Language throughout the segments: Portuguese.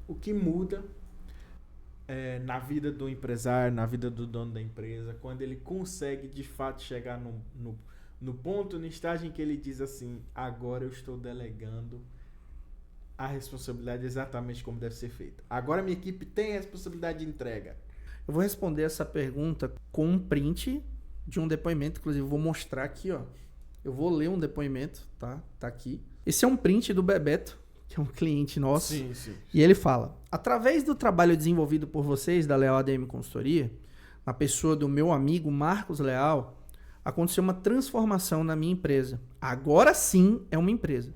o que muda na vida do empresário, na vida do dono da empresa, quando ele consegue de fato chegar no ponto, no estágio em que ele diz assim: agora eu estou delegando a responsabilidade exatamente como deve ser feita. Agora minha equipe tem a responsabilidade de entrega. Eu vou responder essa pergunta com um print de um depoimento, inclusive vou mostrar aqui, ó. Eu vou ler um depoimento, tá? Tá aqui. Esse é um print do Bebeto, que é um cliente nosso. Sim, sim. E ele fala: através do trabalho desenvolvido por vocês da Leal ADM Consultoria, na pessoa do meu amigo Marcos Leal, aconteceu uma transformação na minha empresa. Agora sim é uma empresa.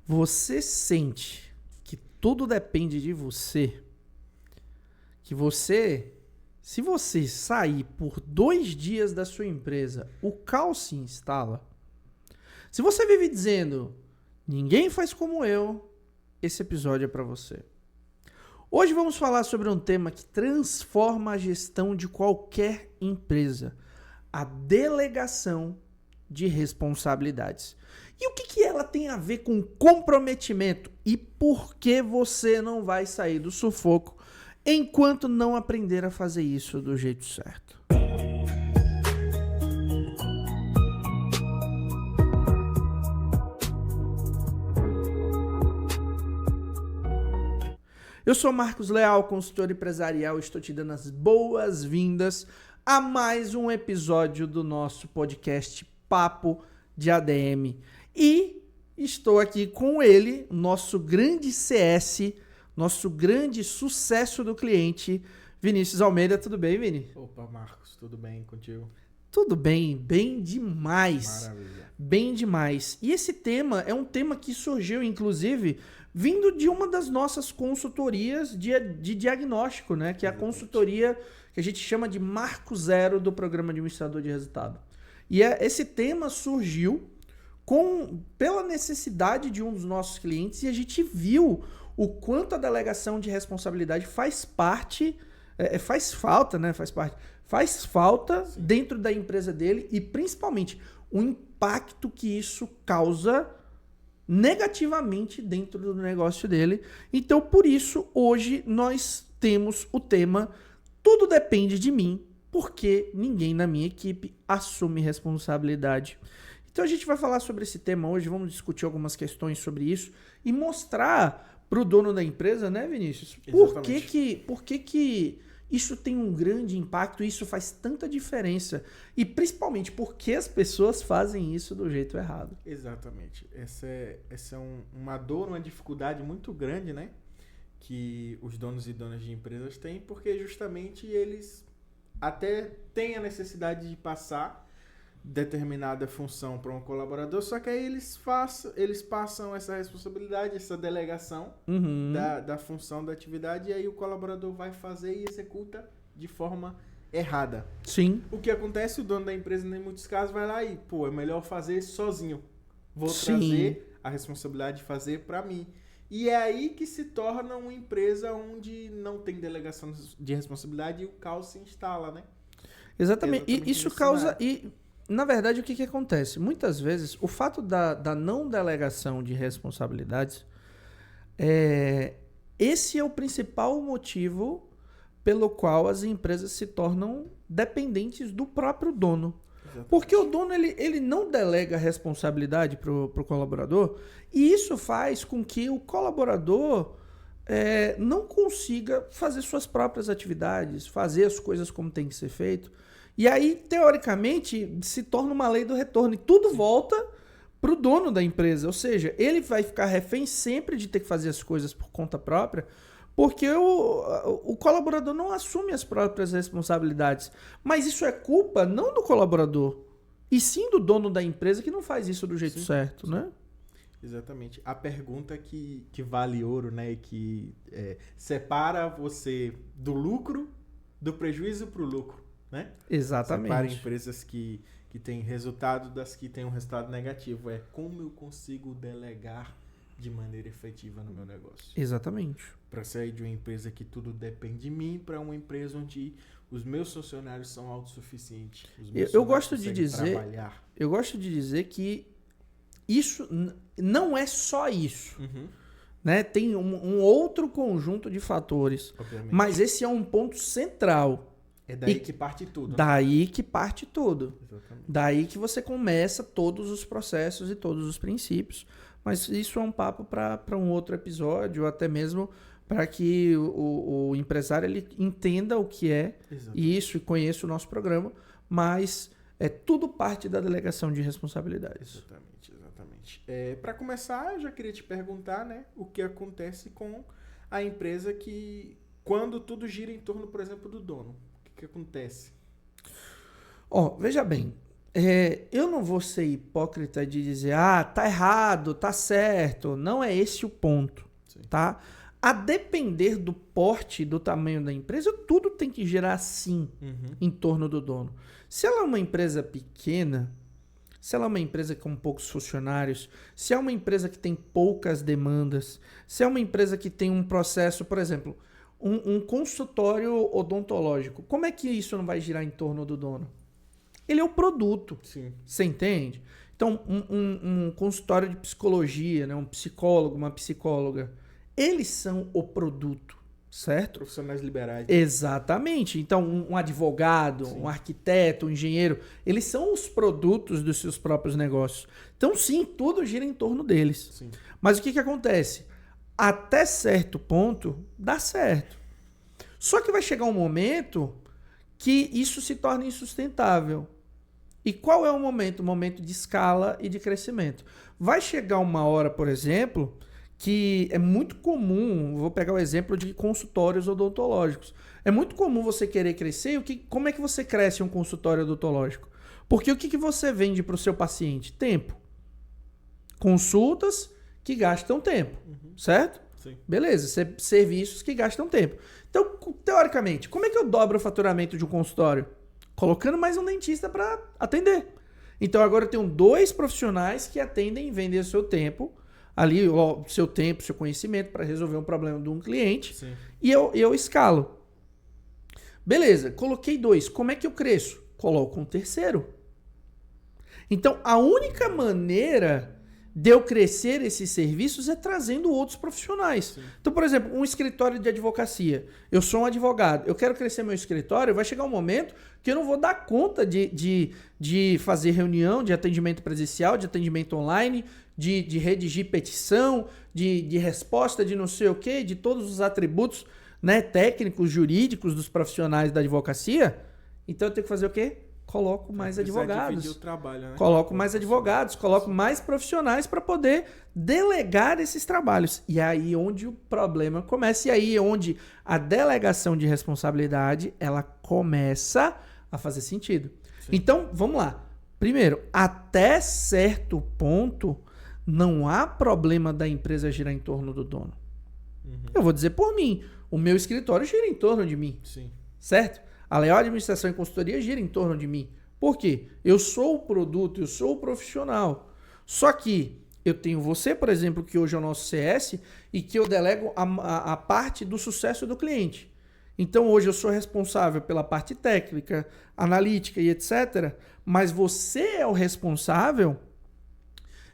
Você sente que tudo depende de você? Que você, se você sair por 2 dias da sua empresa, o caos se instala? Se você vive dizendo: ninguém faz como eu, esse episódio é para você. Hoje vamos falar sobre um tema que transforma a gestão de qualquer empresa: a delegação de responsabilidades. E o que ela tem a ver com comprometimento? E por que você não vai sair do sufoco enquanto não aprender a fazer isso do jeito certo? Eu sou Marcos Leal, consultor empresarial, e estou te dando as boas-vindas a mais um episódio do nosso podcast Papo de ADM. E estou aqui com ele, nosso grande CS, nosso grande sucesso do cliente, Vinícius Almeida. Tudo bem, Vini? Opa, Marcos, tudo bem contigo? Tudo bem, bem demais. Maravilha. Bem demais. E esse tema é um tema que surgiu, inclusive, vindo de uma das nossas consultorias de diagnóstico, né? Que é a consultoria que a gente chama de Marco Zero do Programa Administrador de Resultado. E esse tema surgiu pela necessidade de um dos nossos clientes, e a gente viu o quanto a delegação de responsabilidade faz falta Sim. dentro da empresa dele, e principalmente o impacto que isso causa negativamente dentro do negócio dele. Então, por isso, hoje nós temos o tema Tudo Depende de Mim, porque ninguém na minha equipe assume responsabilidade. Então a gente vai falar sobre esse tema hoje, vamos discutir algumas questões sobre isso e mostrar para o dono da empresa, né, Vinícius? Por que isso tem um grande impacto, isso faz tanta diferença, e principalmente porque as pessoas fazem isso do jeito errado. Exatamente. Essa é uma dor, uma dificuldade muito grande, né? Que os donos e donas de empresas têm, porque justamente eles até têm a necessidade de passar determinada função para um colaborador, só que aí eles passam essa responsabilidade, essa delegação da função, da atividade, e aí o colaborador vai fazer e executa de forma errada. Sim. O que acontece? O dono da empresa, em muitos casos, vai lá e, é melhor fazer sozinho. Vou Sim. trazer a responsabilidade de fazer para mim. E é aí que se torna uma empresa onde não tem delegação de responsabilidade e o caos se instala, né? Exatamente. E isso causa... cenário. Na verdade, o que acontece? Muitas vezes, o fato da não delegação de responsabilidades, esse é o principal motivo pelo qual as empresas se tornam dependentes do próprio dono. Exatamente. Porque o dono ele não delega responsabilidade para o colaborador, e isso faz com que o colaborador não consiga fazer suas próprias atividades, fazer as coisas como tem que ser feito. E aí, teoricamente, se torna uma lei do retorno, e tudo volta para o dono da empresa. Ou seja, ele vai ficar refém sempre de ter que fazer as coisas por conta própria, porque o colaborador não assume as próprias responsabilidades. Mas isso é culpa não do colaborador, e sim do dono da empresa, que não faz isso do jeito certo, né? Exatamente. A pergunta que vale ouro, né? Que separa você do lucro, do prejuízo para o lucro, né? Exatamente. Separa empresas que têm resultado das que têm um resultado negativo. É como eu consigo delegar de maneira efetiva no meu negócio. Exatamente. Para sair de uma empresa que tudo depende de mim para uma empresa onde os meus funcionários são autossuficientes. Eu gosto de dizer que isso não é só isso. né? Tem um outro conjunto de fatores. Obviamente. Mas esse é um ponto central. É daí que parte tudo. Né? Daí que parte tudo. Exatamente. Daí que você começa todos os processos e todos os princípios. Mas isso é um papo para um outro episódio, ou até mesmo para que o empresário ele entenda o que é isso e conheça o nosso programa. Mas é tudo parte da delegação de responsabilidades. Exatamente. Para começar, eu já queria te perguntar, né, o que acontece com a empresa quando tudo gira em torno, por exemplo, do dono. O que acontece? Veja bem, eu não vou ser hipócrita de dizer, tá errado, tá certo. Não é esse o ponto, Sim. Tá? A depender do porte, do tamanho da empresa, tudo tem que girar assim em torno do dono. Se ela é uma empresa pequena, se ela é uma empresa com poucos funcionários, se é uma empresa que tem poucas demandas, se é uma empresa que tem um processo, por exemplo, um consultório odontológico, como é que isso não vai girar em torno do dono? Ele é o produto. Sim. Você entende? Então, um consultório de psicologia, né? Um psicólogo, uma psicóloga, eles são o produto, certo? Profissionais liberais. Exatamente. Então, um advogado, Sim. um arquiteto, um engenheiro, eles são os produtos dos seus próprios negócios. Então, sim, tudo gira em torno deles. Sim. Mas o que acontece? Até certo ponto, dá certo. Só que vai chegar um momento que isso se torna insustentável. E qual é o momento? O momento de escala e de crescimento. Vai chegar uma hora, por exemplo, que é muito comum, vou pegar o exemplo de consultórios odontológicos. É muito comum você querer crescer. Como é que você cresce em um consultório odontológico? Porque o que você vende para o seu paciente? Tempo. Consultas que gastam tempo, certo? Sim. Beleza, serviços que gastam tempo. Então, teoricamente, como é que eu dobro o faturamento de um consultório? Colocando mais um dentista para atender. Então, agora eu tenho 2 profissionais que atendem e vendem o seu tempo, ali, o seu tempo, seu conhecimento para resolver um problema de um cliente. Sim. E eu escalo. Beleza, coloquei 2. Como é que eu cresço? Coloco um terceiro. Então, a única maneira de eu crescer esses serviços é trazendo outros profissionais. Sim. Então, por exemplo, um escritório de advocacia. Eu sou um advogado, eu quero crescer meu escritório, vai chegar um momento que eu não vou dar conta de fazer reunião, de atendimento presencial, de atendimento online, de redigir petição, de resposta de não sei o quê, de todos os atributos, né, técnicos, jurídicos dos profissionais da advocacia. Então eu tenho que fazer o quê? Coloco mais advogados. Dividir o trabalho, né? Coloco mais advogados, coloco mais profissionais para poder delegar esses trabalhos. E aí onde o problema começa, e aí é onde a delegação de responsabilidade ela começa a fazer sentido. Sim. Então, vamos lá. Primeiro, até certo ponto, não há problema da empresa girar em torno do dono. Eu vou dizer por mim, o meu escritório gira em torno de mim. Sim. Certo? A Leal Administração e Consultoria gira em torno de mim. Por quê? Eu sou o produto, eu sou o profissional. Só que eu tenho você, por exemplo, que hoje é o nosso CS e que eu delego a parte do sucesso do cliente. Então hoje eu sou responsável pela parte técnica, analítica e etc. Mas você é o responsável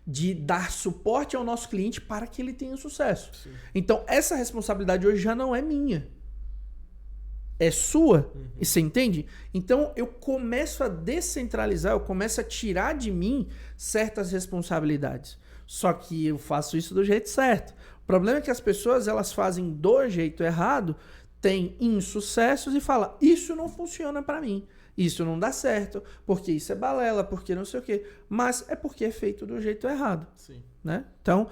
de dar suporte ao nosso cliente para que ele tenha sucesso. Sim. Então essa responsabilidade hoje já não é minha. É sua, e você entende? Então eu começo a descentralizar, eu começo a tirar de mim certas responsabilidades. Só que eu faço isso do jeito certo. O problema é que as pessoas elas fazem do jeito errado, têm insucessos e falam, isso não funciona para mim, isso não dá certo, porque isso é balela, porque não sei o quê. Mas é porque é feito do jeito errado. Sim. Né? Então,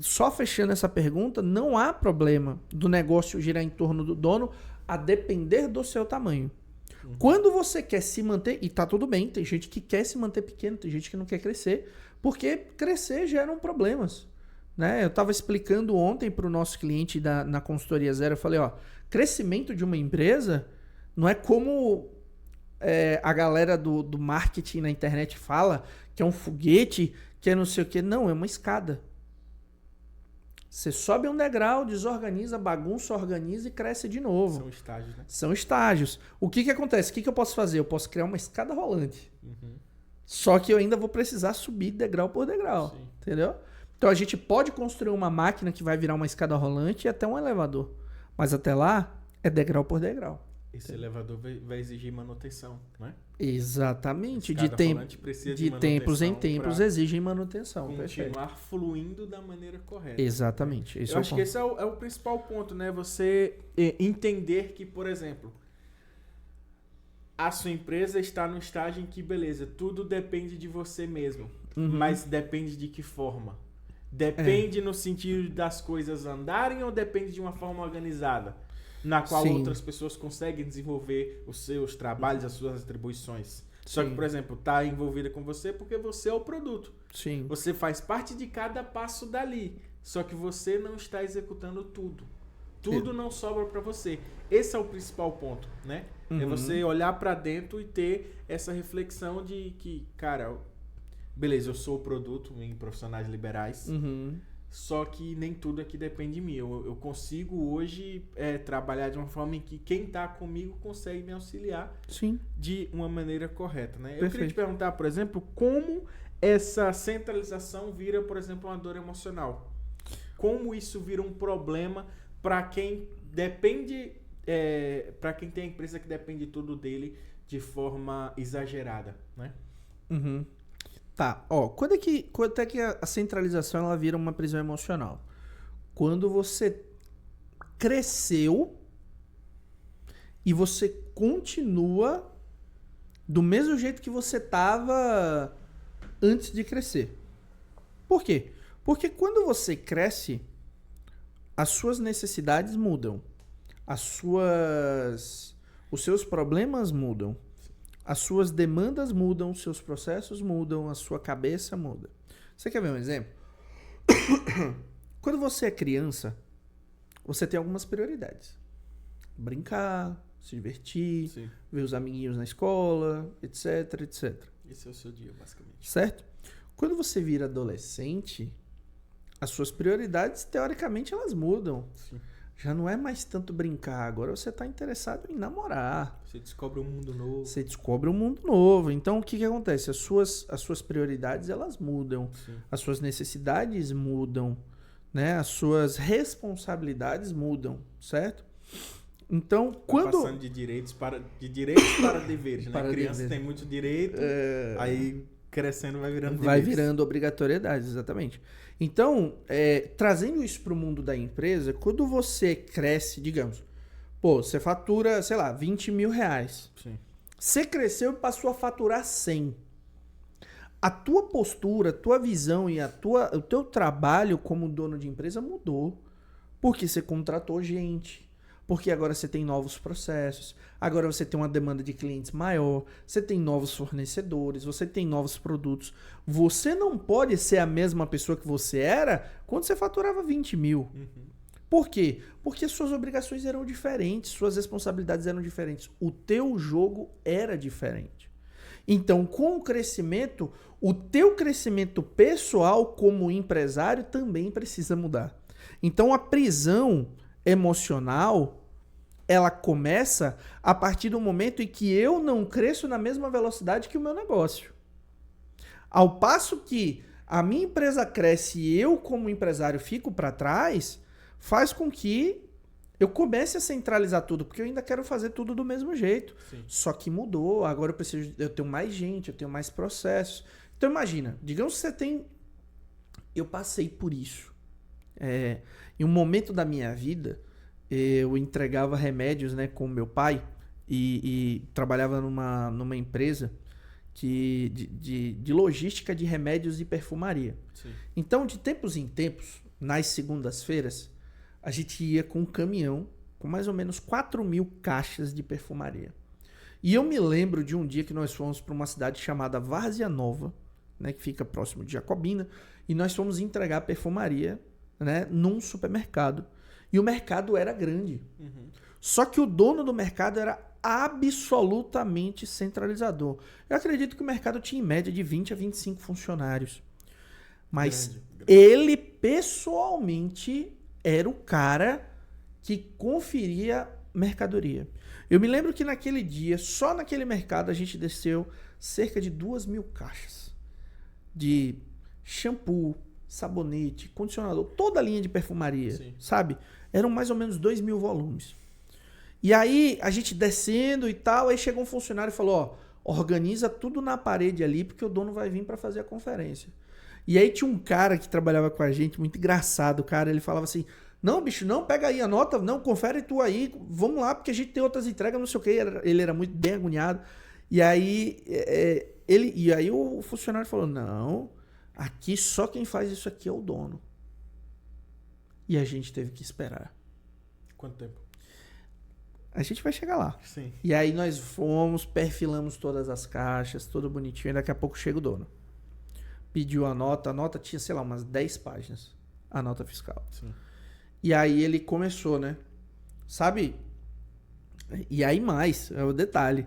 só fechando essa pergunta, não há problema do negócio girar em torno do dono a depender do seu tamanho. Quando você quer se manter, e tá tudo bem, tem gente que quer se manter pequeno, tem gente que não quer crescer, porque crescer geram problemas. Né? Eu estava explicando ontem para o nosso cliente na consultoria zero, eu falei, crescimento de uma empresa não é como a galera do marketing na internet fala, que é um foguete, que é não sei o que. Não, é uma escada. Você sobe um degrau, desorganiza, bagunça, organiza e cresce de novo. São estágios, né? São estágios. O que acontece? O que eu posso fazer? Eu posso criar uma escada rolante. Só que eu ainda vou precisar subir degrau por degrau. Sim. Entendeu? Então a gente pode construir uma máquina que vai virar uma escada rolante e até um elevador. Mas até lá é degrau por degrau. Esse elevador vai exigir manutenção, né? Exatamente. De tempos em tempos exigem manutenção. Continuar fluindo da maneira correta. Exatamente. Eu acho que esse é o principal ponto, né? Você entender que, por exemplo, a sua empresa está no estágio em que, beleza, tudo depende de você mesmo. Mas depende de que forma? Depende no sentido das coisas andarem ou depende de uma forma organizada? Na qual outras pessoas conseguem desenvolver os seus trabalhos, as suas atribuições. Só que, por exemplo, está envolvida com você porque você é o produto. Sim. Você faz parte de cada passo dali. Só que você não está executando tudo. Tudo não sobra para você. Esse é o principal ponto, né? É você olhar para dentro e ter essa reflexão de que, cara, beleza, eu sou o produto em profissionais liberais. Só que nem tudo aqui depende de mim. Eu consigo hoje trabalhar de uma forma em que quem está comigo consegue me auxiliar de uma maneira correta, né? Eu queria te perguntar, por exemplo, como essa centralização vira, por exemplo, uma dor emocional. Como isso vira um problema para quem depende, para quem tem a empresa que depende tudo dele de forma exagerada, né? Tá, quando é que a centralização ela vira uma prisão emocional? Quando você cresceu e você continua do mesmo jeito que você estava antes de crescer. Por quê? Porque quando você cresce, as suas necessidades mudam, os seus problemas mudam. As suas demandas mudam, os seus processos mudam, a sua cabeça muda. Você quer ver um exemplo? Quando você é criança, você tem algumas prioridades. Brincar, se divertir, ver os amiguinhos na escola, etc, etc. Esse é o seu dia, basicamente. Certo? Quando você vira adolescente, as suas prioridades, teoricamente, elas mudam. Sim. Já não é mais tanto brincar, agora você está interessado em namorar. Você descobre um mundo novo. Você descobre um mundo novo. Então, o que acontece? As suas prioridades, elas mudam. As suas necessidades mudam, né? As suas responsabilidades mudam, certo? Então, quando... Passando de direitos para deveres, né? A criança tem muito direito, aí crescendo vai virando deveres. Vai virando obrigatoriedades, exatamente. Então, trazendo isso para o mundo da empresa, quando você cresce, digamos, você fatura, sei lá, 20 mil reais. Sim. Você cresceu e passou a faturar 100. A tua postura, a tua visão e o teu trabalho como dono de empresa mudou. Porque você contratou gente. Porque agora você tem novos processos, agora você tem uma demanda de clientes maior, você tem novos fornecedores, você tem novos produtos. Você não pode ser a mesma pessoa que você era quando você faturava 20 mil. Por quê? Porque suas obrigações eram diferentes, suas responsabilidades eram diferentes. O teu jogo era diferente. Então, com o crescimento, o teu crescimento pessoal como empresário também precisa mudar. Então, a prisão emocional, ela começa a partir do momento em que eu não cresço na mesma velocidade que o meu negócio. Ao passo que a minha empresa cresce e eu, como empresário, fico para trás, faz com que eu comece a centralizar tudo, porque eu ainda quero fazer tudo do mesmo jeito. Sim. Só que mudou, agora eu tenho mais gente, eu tenho mais processos. Então imagina, digamos que você tem... Eu passei por isso. Em um momento da minha vida, eu entregava remédios, né, com meu pai e trabalhava numa empresa de logística de remédios e perfumaria. Sim. Então, de tempos em tempos, nas segundas-feiras, a gente ia com um caminhão com mais ou menos 4.000 caixas de perfumaria. E eu me lembro de um dia que nós fomos para uma cidade chamada Várzea Nova, né, que fica próximo de Jacobina, e nós fomos entregar perfumaria, né, num supermercado. E o mercado era grande. Só que o dono do mercado era absolutamente centralizador. Eu acredito que o mercado tinha em média de 20 a 25 funcionários. Mas Grande. ele pessoalmente era o cara que conferia mercadoria. Eu me lembro que naquele dia, só naquele mercado, a gente desceu cerca de 2.000 caixas de shampoo, sabonete, condicionador, toda a linha de perfumaria, Sim. sabe? Eram mais ou menos 2.000 volumes. E aí, a gente descendo e tal, aí chegou um funcionário e falou, ó, organiza tudo na parede ali, porque o dono vai vir para fazer a conferência. E aí tinha um cara que trabalhava com a gente, muito engraçado, cara, ele falava assim, não, bicho, não, pega aí a nota, não, confere tu aí, vamos lá, porque a gente tem outras entregas, não sei o que, ele era muito bem agoniado. E aí, o funcionário falou, não, aqui só quem faz isso aqui é o dono. E a gente teve que esperar. Quanto tempo? A gente vai chegar lá. Sim. E aí nós fomos, perfilamos todas as caixas, tudo bonitinho, e daqui a pouco chega o dono. Pediu a nota tinha, sei lá, umas 10 páginas, a nota fiscal. Sim. E aí ele começou, né? Sabe? E aí mais, é o detalhe.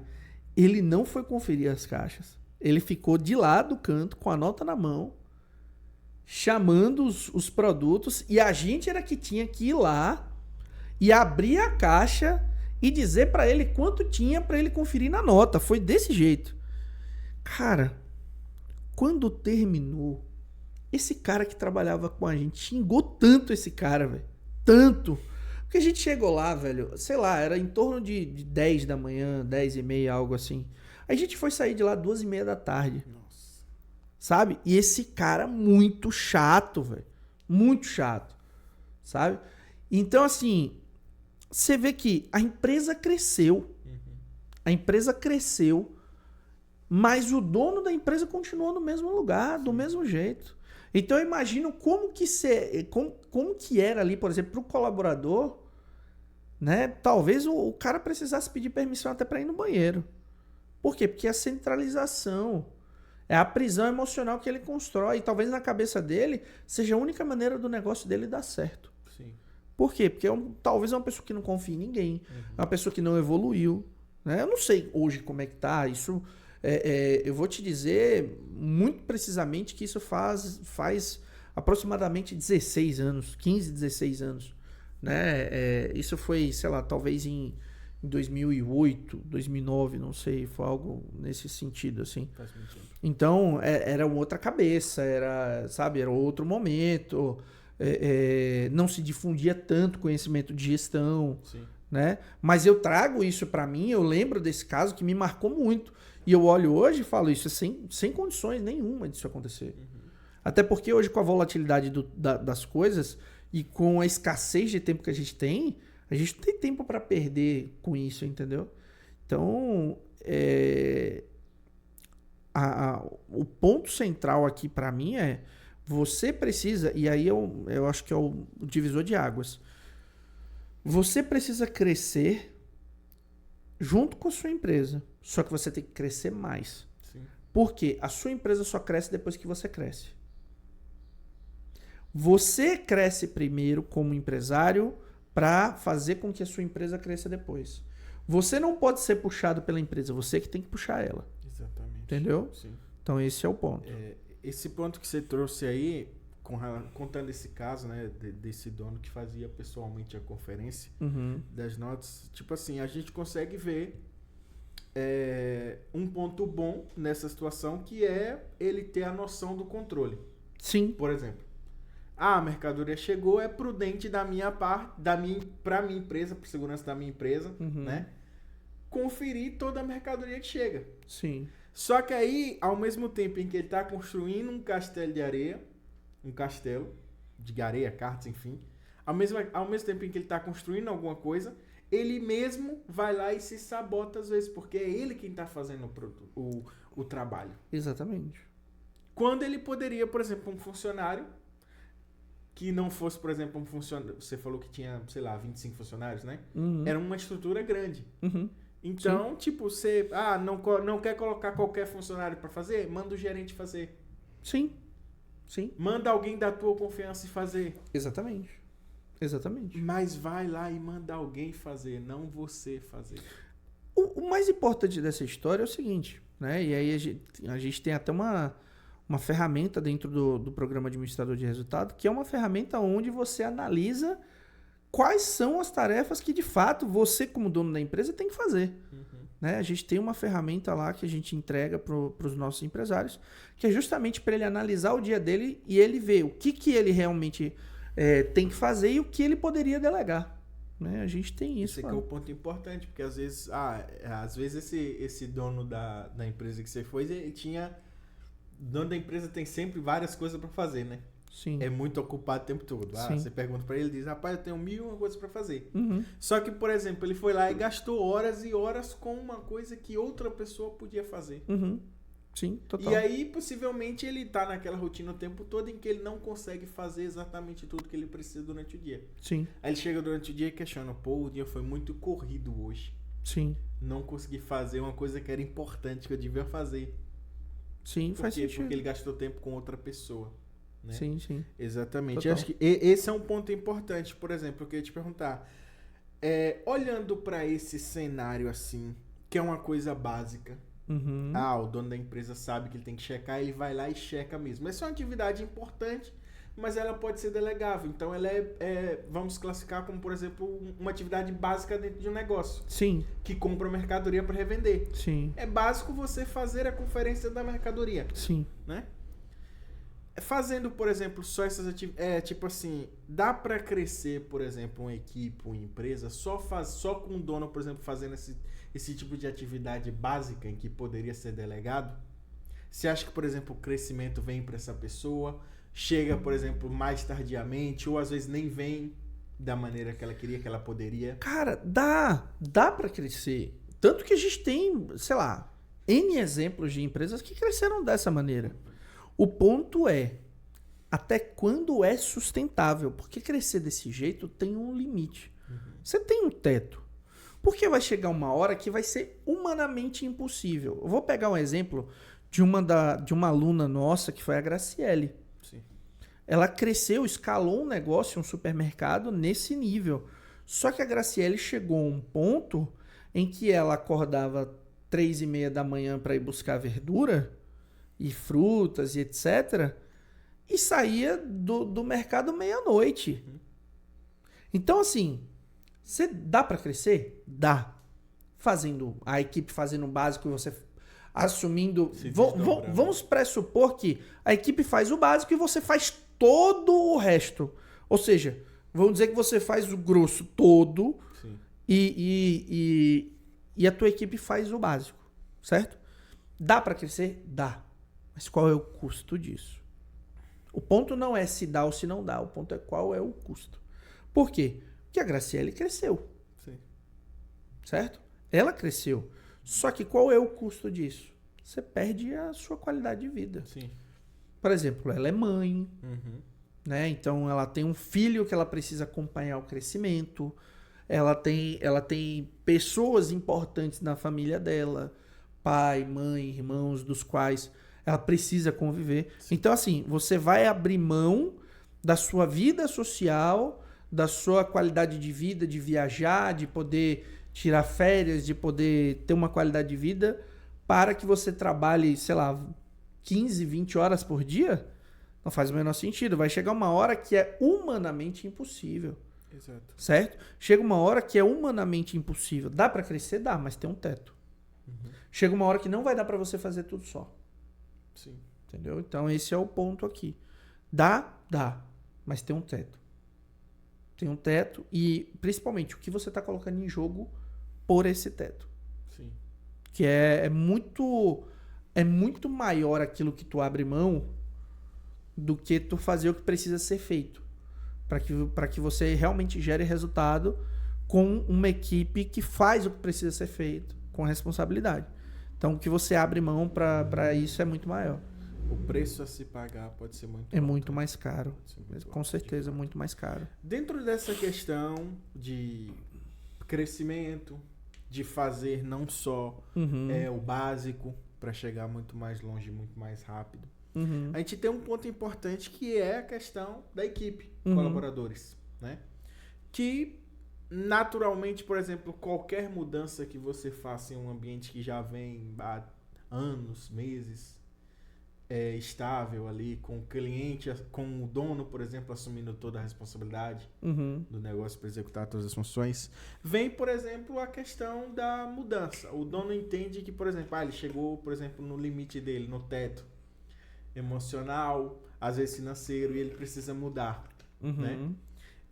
Ele não foi conferir as caixas. Ele ficou de lá do canto, com a nota na mão, chamando os produtos, e a gente era que tinha que ir lá e abrir a caixa e dizer pra ele quanto tinha pra ele conferir na nota. Foi desse jeito. Cara, quando terminou, esse cara que trabalhava com a gente xingou tanto esse cara, velho. Tanto. Porque a gente chegou lá, velho, sei lá, era em torno de 10 da manhã, 10h30, algo assim. A gente foi sair de lá 2h30 da tarde. Nossa. Sabe? E esse cara muito chato, velho. Muito chato. Sabe? Então, assim, você vê que a empresa cresceu. A empresa cresceu, mas o dono da empresa continuou no mesmo lugar, do mesmo jeito. Então eu imagino como que era ali, por exemplo, para o colaborador, né? Talvez o cara precisasse pedir permissão até para ir no banheiro. Por quê? Porque a centralização, é a prisão emocional que ele constrói. E talvez na cabeça dele seja a única maneira do negócio dele dar certo. Sim. Por quê? Porque talvez é uma pessoa que não confia em ninguém, uma pessoa que não evoluiu. Né? Eu não sei hoje como é que tá. Isso, eu vou te dizer muito precisamente que isso faz aproximadamente 16 anos, 15, 16 anos. Né? Isso foi, sei lá, talvez em 2008, 2009, não sei, foi algo nesse sentido, assim. Faz muito tempo. Então, era outra cabeça, era outro momento, não se difundia tanto conhecimento de gestão, Sim. né? Mas eu trago isso para mim, eu lembro desse caso que me marcou muito. E eu olho hoje e falo isso sem condições nenhuma disso acontecer. Até porque hoje, com a volatilidade das coisas e com a escassez de tempo que a gente não tem tempo para perder com isso, entendeu? Então, o ponto central aqui para mim é você precisa, e aí eu acho que é o divisor de águas, você precisa crescer junto com a sua empresa, só que você tem que crescer mais. Sim. Porque a sua empresa só cresce depois que você cresce. Você cresce primeiro como empresário para fazer com que a sua empresa cresça depois. Você não pode ser puxado pela empresa, você que tem que puxar ela. Exatamente. Entendeu? Sim. Então esse é o ponto. Esse ponto que você trouxe aí, contando esse caso, né, desse dono que fazia pessoalmente a conferência das notas, tipo assim, a gente consegue ver um ponto bom nessa situação, que é ele ter a noção do controle. Sim. Por exemplo, a mercadoria chegou, é prudente da minha parte, para minha empresa, para segurança da minha empresa, né, conferir toda a mercadoria que chega. Sim. Só que aí, ao mesmo tempo em que ele está construindo um castelo de areia, um castelo de areia, cartas, enfim, ao mesmo tempo em que ele está construindo alguma coisa, ele mesmo vai lá e se sabota às vezes, porque é ele quem está fazendo o trabalho. Exatamente. Quando ele poderia, por exemplo, um funcionário que não fosse, por exemplo, um funcionário, você falou que tinha, sei lá, 25 funcionários, né? Era uma estrutura grande. Então, sim, tipo, você não quer colocar qualquer funcionário para fazer? Manda o gerente fazer. Sim. Sim. Manda alguém da tua confiança fazer. Exatamente. Exatamente. Mas vai lá e manda alguém fazer, não você fazer. O mais importante dessa história é o seguinte, né? E aí a gente tem até uma ferramenta dentro do programa Administrador de Resultado, que é uma ferramenta onde você analisa quais são as tarefas que, de fato, você, como dono da empresa, tem que fazer. né? A gente tem uma ferramenta lá que a gente entrega para os nossos empresários, que é justamente para ele analisar o dia dele e ele ver o que ele realmente tem que fazer e o que ele poderia delegar. Né? A gente tem isso. Esse aqui é o ponto importante, porque às vezes esse dono da empresa que você foi, ele tinha... O dono da empresa tem sempre várias coisas para fazer, né? Sim. É muito ocupado o tempo todo. Você pergunta para ele, ele diz, rapaz, eu tenho 1001 coisas para fazer. Uhum. Só que, por exemplo, ele foi lá e gastou horas e horas com uma coisa que outra pessoa podia fazer. Uhum. Sim, total. E aí, possivelmente, ele tá naquela rotina o tempo todo em que ele não consegue fazer exatamente tudo que ele precisa durante o dia. Sim. Aí ele chega durante o dia e questiona, pô, o dia foi muito corrido hoje. Sim. Não consegui fazer uma coisa que era importante, que eu devia fazer. Sim, faz sentido. Porque ele gastou tempo com outra pessoa. Né? Sim, sim. Exatamente. Total. Eu acho que esse é um ponto importante. Por exemplo, eu queria te perguntar. Olhando para esse cenário assim, que é uma coisa básica. Uhum. O dono da empresa sabe que ele tem que checar, ele vai lá e checa mesmo. Essa é uma atividade importante, mas ela pode ser delegável. Então ela vamos classificar como, por exemplo, uma atividade básica dentro de um negócio. Sim. Que compra mercadoria para revender. Sim. É básico você fazer a conferência da mercadoria. Sim. Né? Fazendo, por exemplo, só essas atividades... tipo assim, dá para crescer, por exemplo, uma equipe, uma empresa, só com o dono, por exemplo, fazendo esse tipo de atividade básica em que poderia ser delegado? Você acha que, por exemplo, o crescimento vem para essa pessoa, chega, por exemplo, mais tardiamente, ou às vezes nem vem da maneira que ela queria, que ela poderia? Cara, dá para crescer. Tanto que a gente tem, sei lá, N exemplos de empresas que cresceram dessa maneira. O ponto é, até quando é sustentável? Porque crescer desse jeito tem um limite. Uhum. Você tem um teto. Porque vai chegar uma hora que vai ser humanamente impossível. Eu vou pegar um exemplo de uma aluna nossa, que foi a Graciele. Sim. Ela cresceu, escalou um negócio, um supermercado nesse nível. Só que a Graciele chegou a um ponto em que ela acordava 3h30 da manhã para ir buscar verdura e frutas e etc. E saía do mercado meia-noite. Então, assim, dá para crescer? Dá. A equipe fazendo o básico e você assumindo... Vamos pressupor que a equipe faz o básico e você faz todo o resto. Ou seja, vamos dizer que você faz o grosso todo. Sim. E a tua equipe faz o básico, certo? Dá para crescer? Dá. Mas qual é o custo disso? O ponto não é se dá ou se não dá. O ponto é qual é o custo. Por quê? Porque a Graciele cresceu. Sim. Certo? Ela cresceu. Só que qual é o custo disso? Você perde a sua qualidade de vida. Sim. Por exemplo, ela é mãe. Uhum. Né? Então ela tem um filho que ela precisa acompanhar o crescimento. Ela tem pessoas importantes na família dela. Pai, mãe, irmãos, dos quais ela precisa conviver. Sim. Então, assim, você vai abrir mão da sua vida social, da sua qualidade de vida, de viajar, de poder tirar férias, de poder ter uma qualidade de vida, para que você trabalhe, sei lá, 15, 20 horas por dia? Não faz o menor sentido. Vai chegar uma hora que é humanamente impossível. Exato. Certo? Chega uma hora que é humanamente impossível. Dá para crescer? Dá, mas tem um teto. Uhum. Chega uma hora que não vai dar para você fazer tudo só. Sim. Entendeu? Então esse é o ponto aqui. Dá, mas tem um teto. Tem um teto e principalmente o que você está colocando em jogo por esse teto. Sim. Que é muito maior aquilo que tu abre mão do que tu fazer o que precisa ser feito. Para que você realmente gere resultado com uma equipe que faz o que precisa ser feito com responsabilidade. Então, o que você abre mão para isso é muito maior. O preço a se pagar pode ser muito alto. É muito mais caro. Muito com certeza, muito mais caro. Dentro dessa questão de crescimento, de fazer não só o básico para chegar muito mais longe, muito mais rápido, a gente tem um ponto importante que é a questão da equipe, colaboradores, né? Que naturalmente, por exemplo, qualquer mudança que você faça em um ambiente que já vem há anos, meses, estável ali, com o cliente, com o dono, por exemplo, assumindo toda a responsabilidade do negócio para executar todas as funções. Vem, por exemplo, a questão da mudança. O dono entende que, por exemplo, ele chegou, por exemplo, no limite dele, no teto emocional, às vezes financeiro, e ele precisa mudar, né?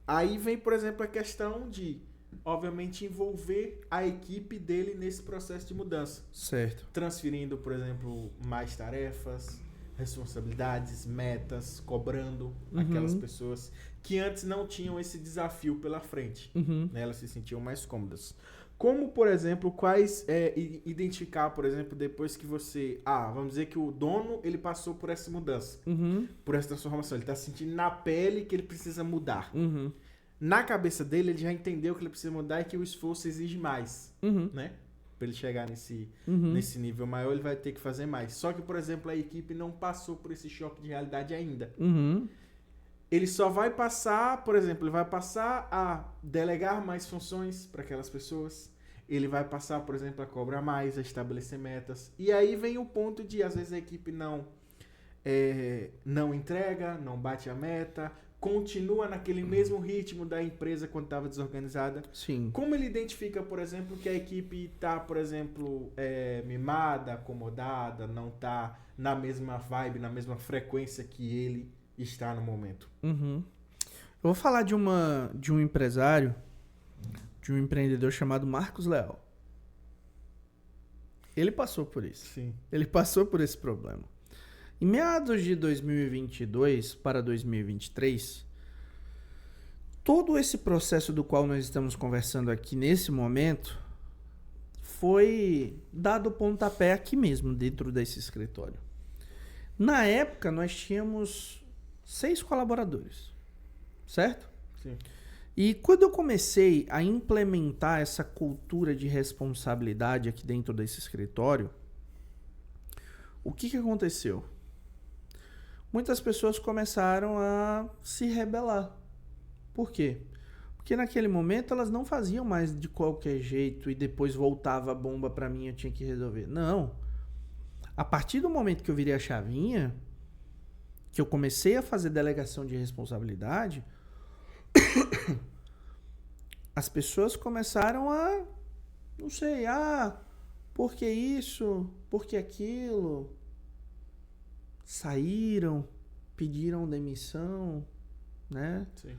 Aí vem, por exemplo, a questão de, obviamente, envolver a equipe dele nesse processo de mudança. Certo. Transferindo, por exemplo, mais tarefas, responsabilidades, metas, cobrando aquelas pessoas que antes não tinham esse desafio pela frente. Né? Elas se sentiam mais cômodas. Como, por exemplo, identificar, por exemplo, depois que você... vamos dizer que o dono, ele passou por essa mudança, por essa transformação. Ele está sentindo na pele que ele precisa mudar. Na cabeça dele, ele já entendeu que ele precisa mudar e que o esforço exige mais, né? Para ele chegar nesse nível maior, ele vai ter que fazer mais. Só que, por exemplo, a equipe não passou por esse choque de realidade ainda. Ele só vai passar, por exemplo, ele vai passar a delegar mais funções para aquelas pessoas. Ele vai passar, por exemplo, a cobrar mais, a estabelecer metas. E aí vem o ponto de, às vezes, a equipe não entrega, não bate a meta, continua naquele mesmo ritmo da empresa quando estava desorganizada. Sim. Como ele identifica, por exemplo, que a equipe está, por exemplo, mimada, acomodada, não está na mesma vibe, na mesma frequência que ele está no momento? Eu vou falar de um empresário, de um empreendedor chamado Marcos Leal. Ele passou por isso. Sim. Ele passou por esse problema. Em meados de 2022 para 2023, todo esse processo do qual nós estamos conversando aqui nesse momento foi dado pontapé aqui mesmo, dentro desse escritório. Na época, nós tínhamos 6 colaboradores, certo? Sim. E quando eu comecei a implementar essa cultura de responsabilidade aqui dentro desse escritório, o que aconteceu? Muitas pessoas começaram a se rebelar. Por quê? Porque naquele momento elas não faziam mais de qualquer jeito e depois voltava a bomba para mim e eu tinha que resolver. Não. A partir do momento que eu virei a chavinha, que eu comecei a fazer delegação de responsabilidade, as pessoas começaram a, não sei, por que isso? Por que aquilo? Saíram, pediram demissão, né? Sim.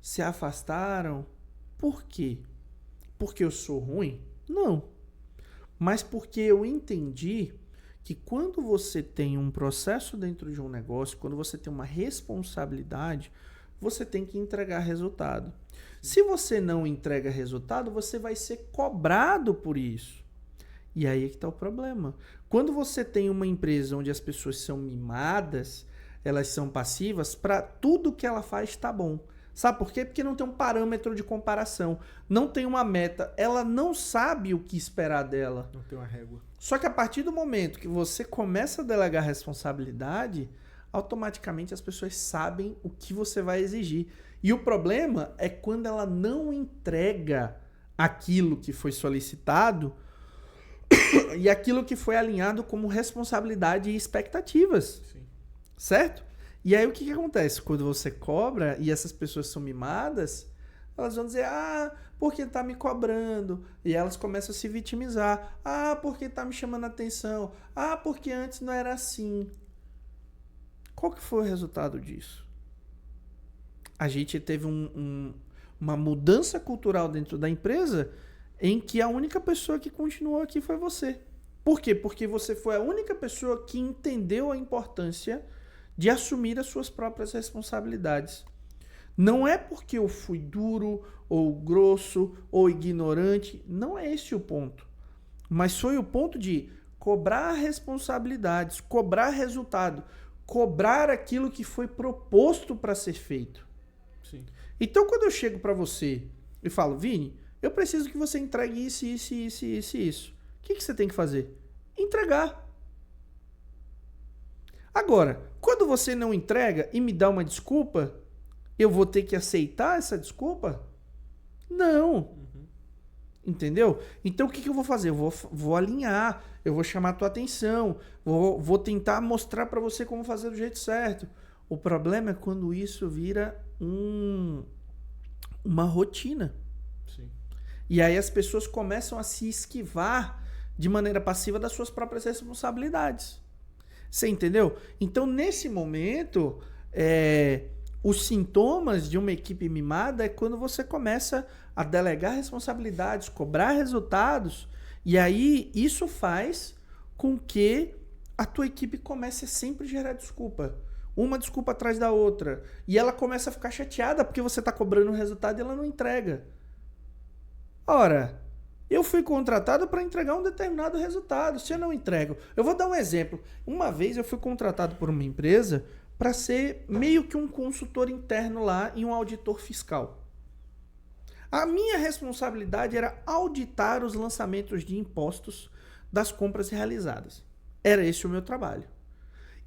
Se afastaram. Por quê? Porque eu sou ruim? Não. Mas porque eu entendi que quando você tem um processo dentro de um negócio, quando você tem uma responsabilidade, você tem que entregar resultado. Se você não entrega resultado, você vai ser cobrado por isso. E aí é que está o problema. Quando você tem uma empresa onde as pessoas são mimadas, elas são passivas, para tudo que ela faz está bom. Sabe por quê? Porque não tem um parâmetro de comparação. Não tem uma meta. Ela não sabe o que esperar dela. Não tem uma régua. Só que a partir do momento que você começa a delegar responsabilidade, automaticamente as pessoas sabem o que você vai exigir. E o problema é quando ela não entrega aquilo que foi solicitado e aquilo que foi alinhado como responsabilidade e expectativas. Sim. Certo? E aí o que acontece? Quando você cobra e essas pessoas são mimadas, elas vão dizer, porque tá me cobrando. E elas começam a se vitimizar. Porque tá me chamando a atenção. Porque antes não era assim. Qual que foi o resultado disso? A gente teve uma mudança cultural dentro da empresa em que a única pessoa que continuou aqui foi você. Por quê? Porque você foi a única pessoa que entendeu a importância de assumir as suas próprias responsabilidades. Não é porque eu fui duro, ou grosso, ou ignorante. Não é esse o ponto. Mas foi o ponto de cobrar responsabilidades, cobrar resultado, cobrar aquilo que foi proposto para ser feito. Sim. Então, quando eu chego para você e falo, Vini, eu preciso que você entregue isso. O que você tem que fazer? Entregar. Agora, quando você não entrega e me dá uma desculpa, eu vou ter que aceitar essa desculpa? Não. Entendeu? Então o que eu vou fazer? Eu vou alinhar, eu vou chamar a tua atenção, vou tentar mostrar para você como fazer do jeito certo. O problema é quando isso vira uma rotina. Sim. E aí as pessoas começam a se esquivar de maneira passiva das suas próprias responsabilidades. Você entendeu? Então, nesse momento, os sintomas de uma equipe mimada é quando você começa a delegar responsabilidades, cobrar resultados, e aí isso faz com que a tua equipe comece a sempre gerar desculpa. Uma desculpa atrás da outra. E ela começa a ficar chateada porque você está cobrando o resultado e ela não entrega. Ora, eu fui contratado para entregar um determinado resultado. Se eu não entrego... Eu vou dar um exemplo. Uma vez eu fui contratado por uma empresa para ser meio que um consultor interno lá e um auditor fiscal. A minha responsabilidade era auditar os lançamentos de impostos das compras realizadas. Era esse o meu trabalho.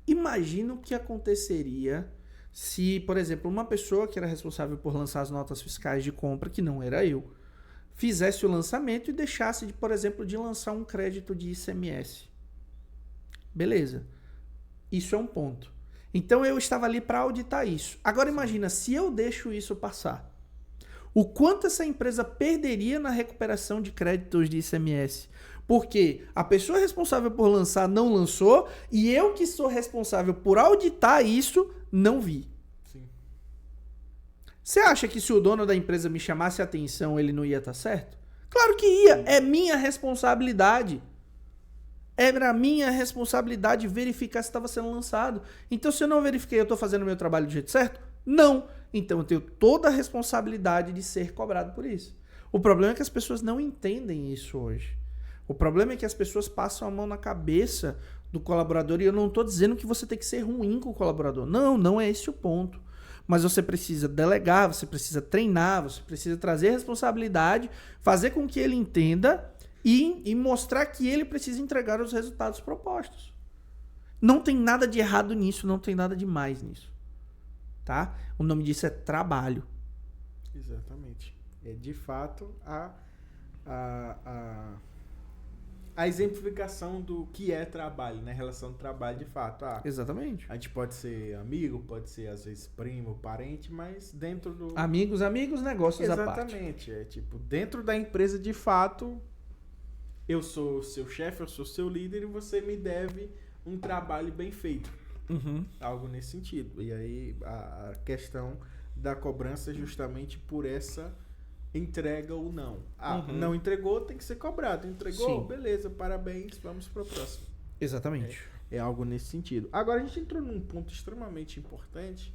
Imagina o que aconteceria se, por exemplo, uma pessoa que era responsável por lançar as notas fiscais de compra, que não era eu, fizesse o lançamento e deixasse, por exemplo, de lançar um crédito de ICMS. Beleza. Isso é um ponto. Então eu estava ali para auditar isso. Agora imagina, se eu deixo isso passar, o quanto essa empresa perderia na recuperação de créditos de ICMS? Porque a pessoa responsável por lançar não lançou e eu que sou responsável por auditar isso, não vi. Sim. Você acha que se o dono da empresa me chamasse a atenção, ele não ia estar certo? Claro que ia. É minha responsabilidade. Era minha responsabilidade verificar se estava sendo lançado. Então, se eu não verifiquei, eu estou fazendo o meu trabalho do jeito certo? Não. Então, eu tenho toda a responsabilidade de ser cobrado por isso. O problema é que as pessoas não entendem isso hoje. O problema é que as pessoas passam a mão na cabeça do colaborador e eu não estou dizendo que você tem que ser ruim com o colaborador. Não, não é esse o ponto. Mas você precisa delegar, você precisa treinar, você precisa trazer responsabilidade, fazer com que ele entenda e mostrar que ele precisa entregar os resultados propostos. Não tem nada de errado nisso, não tem nada de mais nisso. Tá? O nome disso é trabalho. Exatamente. É de fato a exemplificação do que é trabalho, né? Relação do trabalho de fato. Exatamente. A gente pode ser amigo, pode ser às vezes primo, parente, mas dentro do... Amigos, negócios à parte. Exatamente. É tipo, dentro da empresa de fato, eu sou seu chefe, eu sou seu líder e você me deve um trabalho bem feito. Uhum. Algo nesse sentido. E aí a questão da cobrança é justamente por essa entrega ou não. Não entregou, tem que ser cobrado. Entregou? Sim. Beleza, parabéns, vamos para o próximo. Exatamente. É algo nesse sentido. Agora a gente entrou num ponto extremamente importante,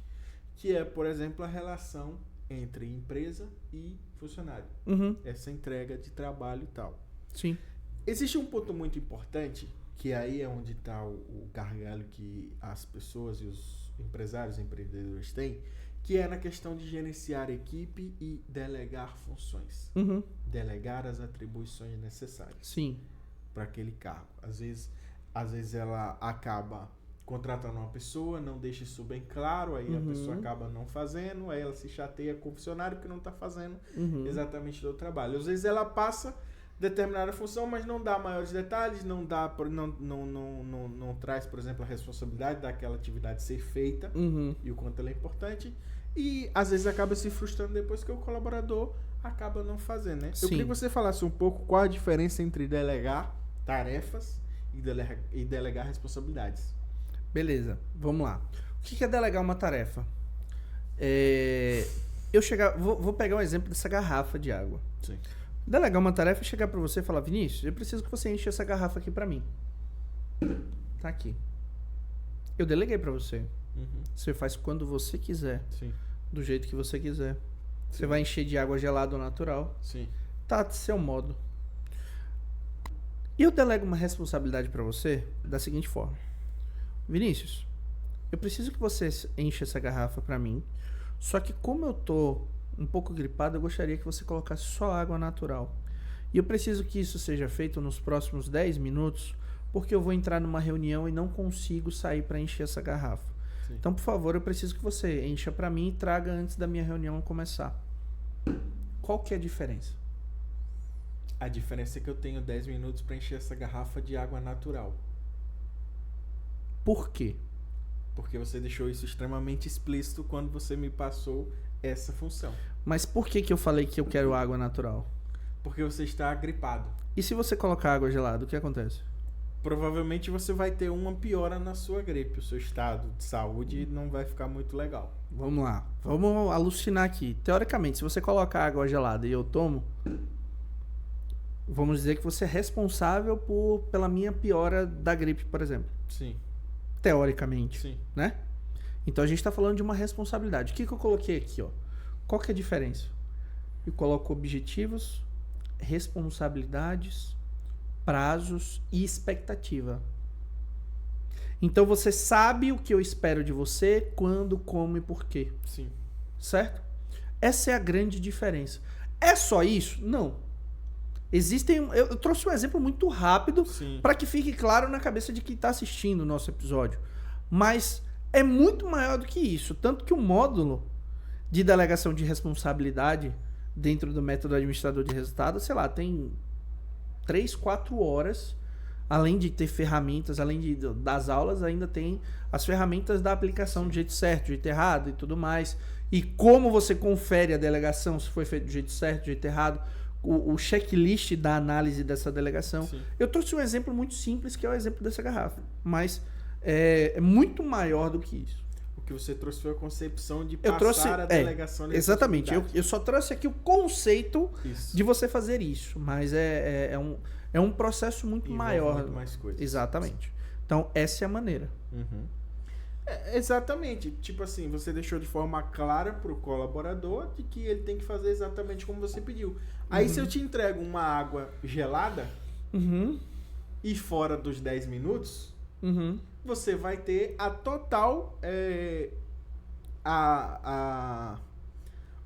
que é, por exemplo, a relação entre empresa e funcionário. Uhum. Essa entrega de trabalho e tal. Sim. Existe um ponto muito importante, que aí é onde está o gargalo que as pessoas e os empresários, empreendedores têm, que é na questão de gerenciar equipe e delegar funções. Uhum. Delegar as atribuições necessárias. Sim. Para aquele cargo. Às vezes ela acaba contratando uma pessoa, não deixa isso bem claro, aí a pessoa acaba não fazendo, aí ela se chateia com o funcionário que não está fazendo exatamente o trabalho. Às vezes ela passa determinada função, mas não dá maiores detalhes, não traz, por exemplo, a responsabilidade daquela atividade ser feita e o quanto ela é importante, e às vezes acaba se frustrando depois que o colaborador acaba não fazendo, né? Sim. Eu queria que você falasse um pouco qual a diferença entre delegar tarefas e delegar responsabilidades. Beleza, vamos lá. O que é delegar uma tarefa? Vou pegar um exemplo dessa garrafa de água. Sim. Delegar uma tarefa é chegar para você e falar: Vinícius, eu preciso que você enche essa garrafa aqui para mim. Tá aqui. Eu deleguei para você. Você faz quando você quiser. Sim. Do jeito que você quiser. Você vai encher de água gelada ou natural. Sim. Tá do seu modo. E eu delego uma responsabilidade para você da seguinte forma: Vinícius, eu preciso que você encha essa garrafa para mim. Só que como eu tô um pouco gripado, eu gostaria que você colocasse só água natural. E eu preciso que isso seja feito nos próximos 10 minutos, porque eu vou entrar numa reunião e não consigo sair para encher essa garrafa. Sim. Então, por favor, eu preciso que você encha para mim e traga antes da minha reunião começar. Qual que é a diferença? A diferença é que eu tenho 10 minutos para encher essa garrafa de água natural. Por quê? Porque você deixou isso extremamente explícito quando você me passou essa função. Mas por que eu falei que eu quero água natural? Porque você está gripado. E se você colocar água gelada, o que acontece? Provavelmente você vai ter uma piora na sua gripe. O seu estado de saúde não vai ficar muito legal. Vamos lá. Vamos alucinar aqui. Teoricamente, se você colocar água gelada e eu tomo, vamos dizer que você é responsável pela minha piora da gripe, por exemplo. Sim. Teoricamente. Sim. Né? Então a gente está falando de uma responsabilidade. O que eu coloquei aqui, ó? Qual que é a diferença? Eu coloco objetivos, responsabilidades, prazos e expectativa. Então você sabe o que eu espero de você, quando, como e por quê. Sim. Certo? Essa é a grande diferença. É só isso? Não. Existem. Eu trouxe um exemplo muito rápido para que fique claro na cabeça de quem está assistindo o nosso episódio. Mas é muito maior do que isso. Tanto que o módulo de delegação de responsabilidade dentro do método administrador de resultados, sei lá, tem 3, 4 horas. Além de ter ferramentas, além das aulas, ainda tem as ferramentas da aplicação do jeito certo, do jeito errado e tudo mais. E como você confere a delegação, se foi feito do jeito certo, do jeito errado. O checklist da análise dessa delegação. Sim. Eu trouxe um exemplo muito simples, que é o exemplo dessa garrafa. Mas é muito maior do que isso. O que você trouxe foi a concepção de passar a delegação. Exatamente. Eu só trouxe aqui o conceito de você fazer isso. Mas é um processo muito maior. Muito mais coisas. Exatamente. Então, essa é a maneira. Uhum. Exatamente. Tipo assim, você deixou de forma clara para o colaborador de que ele tem que fazer exatamente como você pediu. Aí se eu te entrego uma água gelada e fora dos 10 minutos, você vai ter a total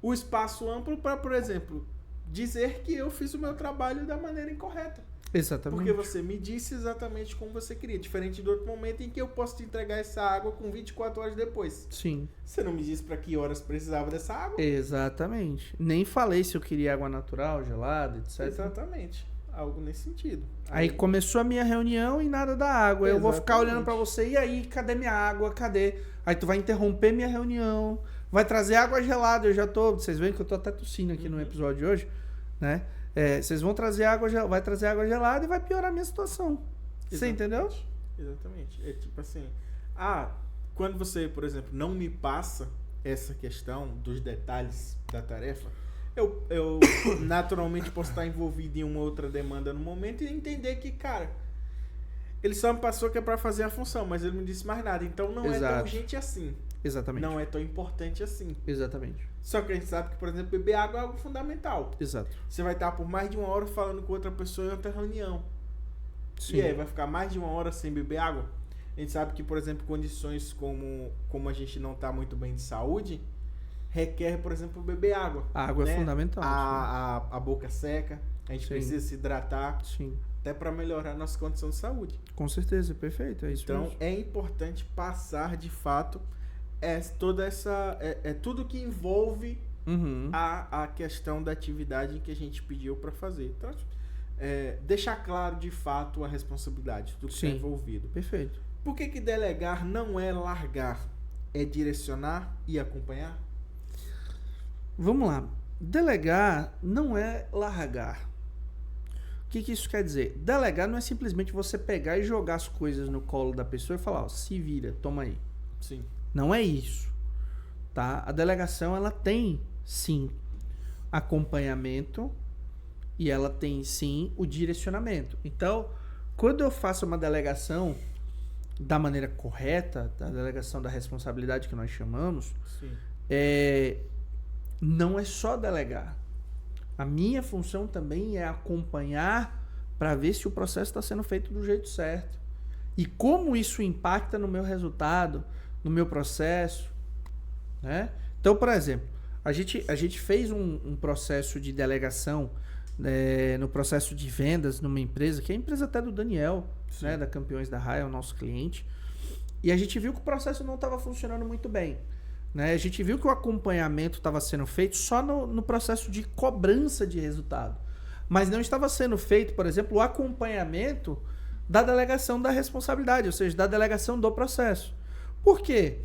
o espaço amplo para, por exemplo, dizer que eu fiz o meu trabalho da maneira incorreta. Exatamente. Porque você me disse exatamente como você queria. Diferente do outro momento em que eu posso te entregar essa água com 24 horas depois. Sim. Você não me disse para que horas precisava dessa água? Exatamente. Nem falei se eu queria água natural, gelada, etc. Exatamente. Algo nesse sentido. Aí começou a minha reunião e nada da água. Exatamente. Eu vou ficar olhando para você. E aí, cadê minha água? Cadê? Aí tu vai interromper minha reunião. Vai trazer água gelada. Eu já tô... Vocês veem que eu tô até tossindo aqui no episódio de hoje, né? Vocês vão trazer água, vai trazer água gelada e vai piorar a minha situação. Exatamente. Você entendeu? Exatamente. É tipo assim, quando você, por exemplo, não me passa essa questão dos detalhes da tarefa, eu naturalmente posso estar envolvido em uma outra demanda no momento e entender que, cara, ele só me passou que é para fazer a função, mas ele não disse mais nada. Então não é tão urgente assim. Exatamente. Não é tão importante assim. Exatamente. Só que a gente sabe que, por exemplo, beber água é algo fundamental. Exato. Você vai estar por mais de 1 hora falando com outra pessoa em outra reunião. Sim. E aí vai ficar mais de 1 hora sem beber água. A gente sabe que, por exemplo, condições como a gente não está muito bem de saúde, requer, por exemplo, beber água. A água é fundamental. A boca seca, a gente precisa se hidratar. Sim. Até para melhorar a nossa condição de saúde. Com certeza, perfeito. É isso então, mesmo. é importante passar, de fato, toda essa... tudo que envolve a questão da atividade que a gente pediu para fazer. Então, deixar claro, de fato, a responsabilidade do que está envolvido. Perfeito. Por que delegar não é largar? É direcionar e acompanhar? Vamos lá. Delegar não é largar. O que isso quer dizer? Delegar não é simplesmente você pegar e jogar as coisas no colo da pessoa e falar, se vira, toma aí. Sim. Não é isso, tá? A delegação, ela tem, sim, acompanhamento e ela tem, sim, o direcionamento. Então, quando eu faço uma delegação da maneira correta, da delegação da responsabilidade que nós chamamos, sim. Não é só delegar. A minha função também é acompanhar para ver se o processo está sendo feito do jeito certo. E como isso impacta no meu resultado, no meu processo. Né? Então, por exemplo, a gente fez um processo de delegação no processo de vendas numa empresa, que é a empresa até do Daniel, né, da Campeões da Raia, é o nosso cliente. E a gente viu que o processo não estava funcionando muito bem. Né? A gente viu que o acompanhamento estava sendo feito só no processo de cobrança de resultado. Mas não estava sendo feito, por exemplo, o acompanhamento da delegação da responsabilidade, ou seja, da delegação do processo. Por quê?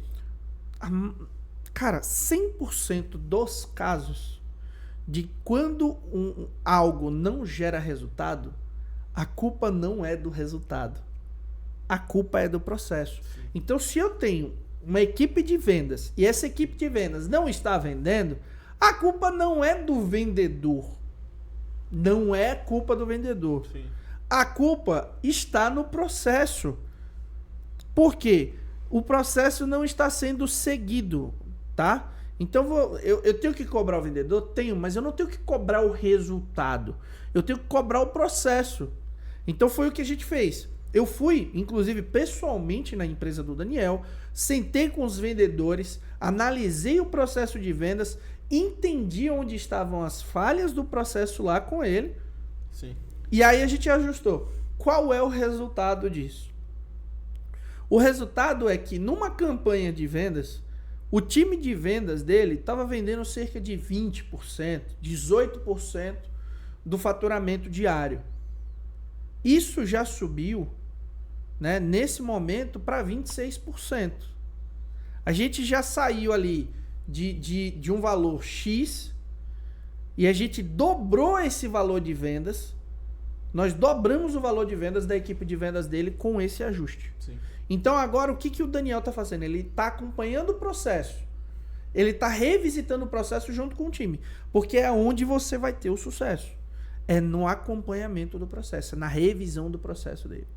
Cara, 100% dos casos de quando algo não gera resultado, a culpa não é do resultado. A culpa é do processo. Então, se eu tenho uma equipe de vendas e essa equipe de vendas não está vendendo, a culpa não é do vendedor. Não é culpa do vendedor. Sim. A culpa está no processo. Por quê? O processo não está sendo seguido, tá? Então, eu tenho que cobrar o vendedor? Tenho, mas eu não tenho que cobrar o resultado. Eu tenho que cobrar o processo. Então, foi o que a gente fez. Eu fui, inclusive, pessoalmente na empresa do Daniel, sentei com os vendedores, analisei o processo de vendas, entendi onde estavam as falhas do processo lá com ele. Sim. E aí a gente ajustou. Qual é o resultado disso? O resultado é que numa campanha de vendas, o time de vendas dele estava vendendo cerca de 20%, 18% do faturamento diário. Isso já subiu, né, nesse momento para 26%. A gente já saiu ali de um valor X e a gente dobrou esse valor de vendas. Nós dobramos o valor de vendas da equipe de vendas dele com esse ajuste. Sim. Então agora o que o Daniel está fazendo? Ele está acompanhando o processo. Ele está revisitando o processo junto com o time. Porque é onde você vai ter o sucesso. É no acompanhamento do processo, é na revisão do processo dele.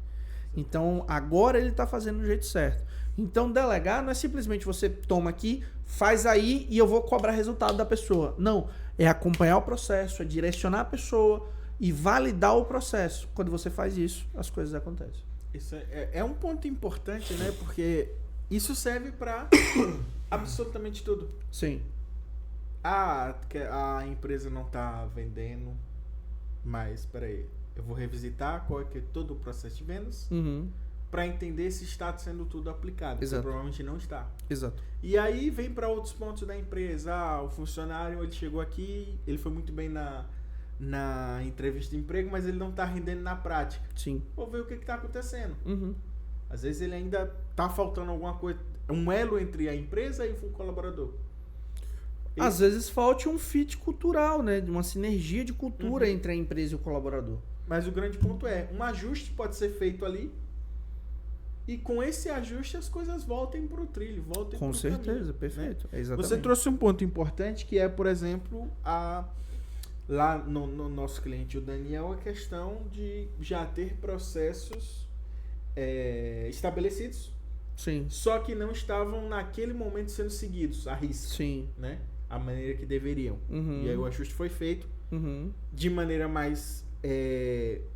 Então agora ele está fazendo do jeito certo. Então delegar não é simplesmente você toma aqui, faz aí e eu vou cobrar resultado da pessoa. Não, é acompanhar o processo, é direcionar a pessoa e validar o processo. Quando você faz isso, as coisas acontecem. Isso é um ponto importante, né? Porque isso serve para absolutamente tudo. Sim. A empresa não está vendendo, mas espera aí, eu vou revisitar qual é que é todo o processo de vendas para entender se está sendo tudo aplicado. Exato. Porque provavelmente não está. Exato. E aí vem para outros pontos da empresa. O funcionário, ele chegou aqui, ele foi muito bem na entrevista de emprego, mas ele não está rendendo na prática. Sim. Vou ver o que está acontecendo. Uhum. Às vezes ele ainda está faltando alguma coisa, um elo entre a empresa e o colaborador. Às vezes falta um fit cultural, né? Uma sinergia de cultura entre a empresa e o colaborador. Mas o grande ponto é, um ajuste pode ser feito ali e com esse ajuste as coisas voltem para o trilho, voltem Com pro certeza, caminho, perfeito. né? É exatamente. Você trouxe um ponto importante que é, por exemplo, lá no nosso cliente, o Daniel, a questão de já ter processos estabelecidos, Sim. só que não estavam naquele momento sendo seguidos, à risca, Sim. né? A maneira que deveriam. E aí o ajuste foi feito de maneira mais,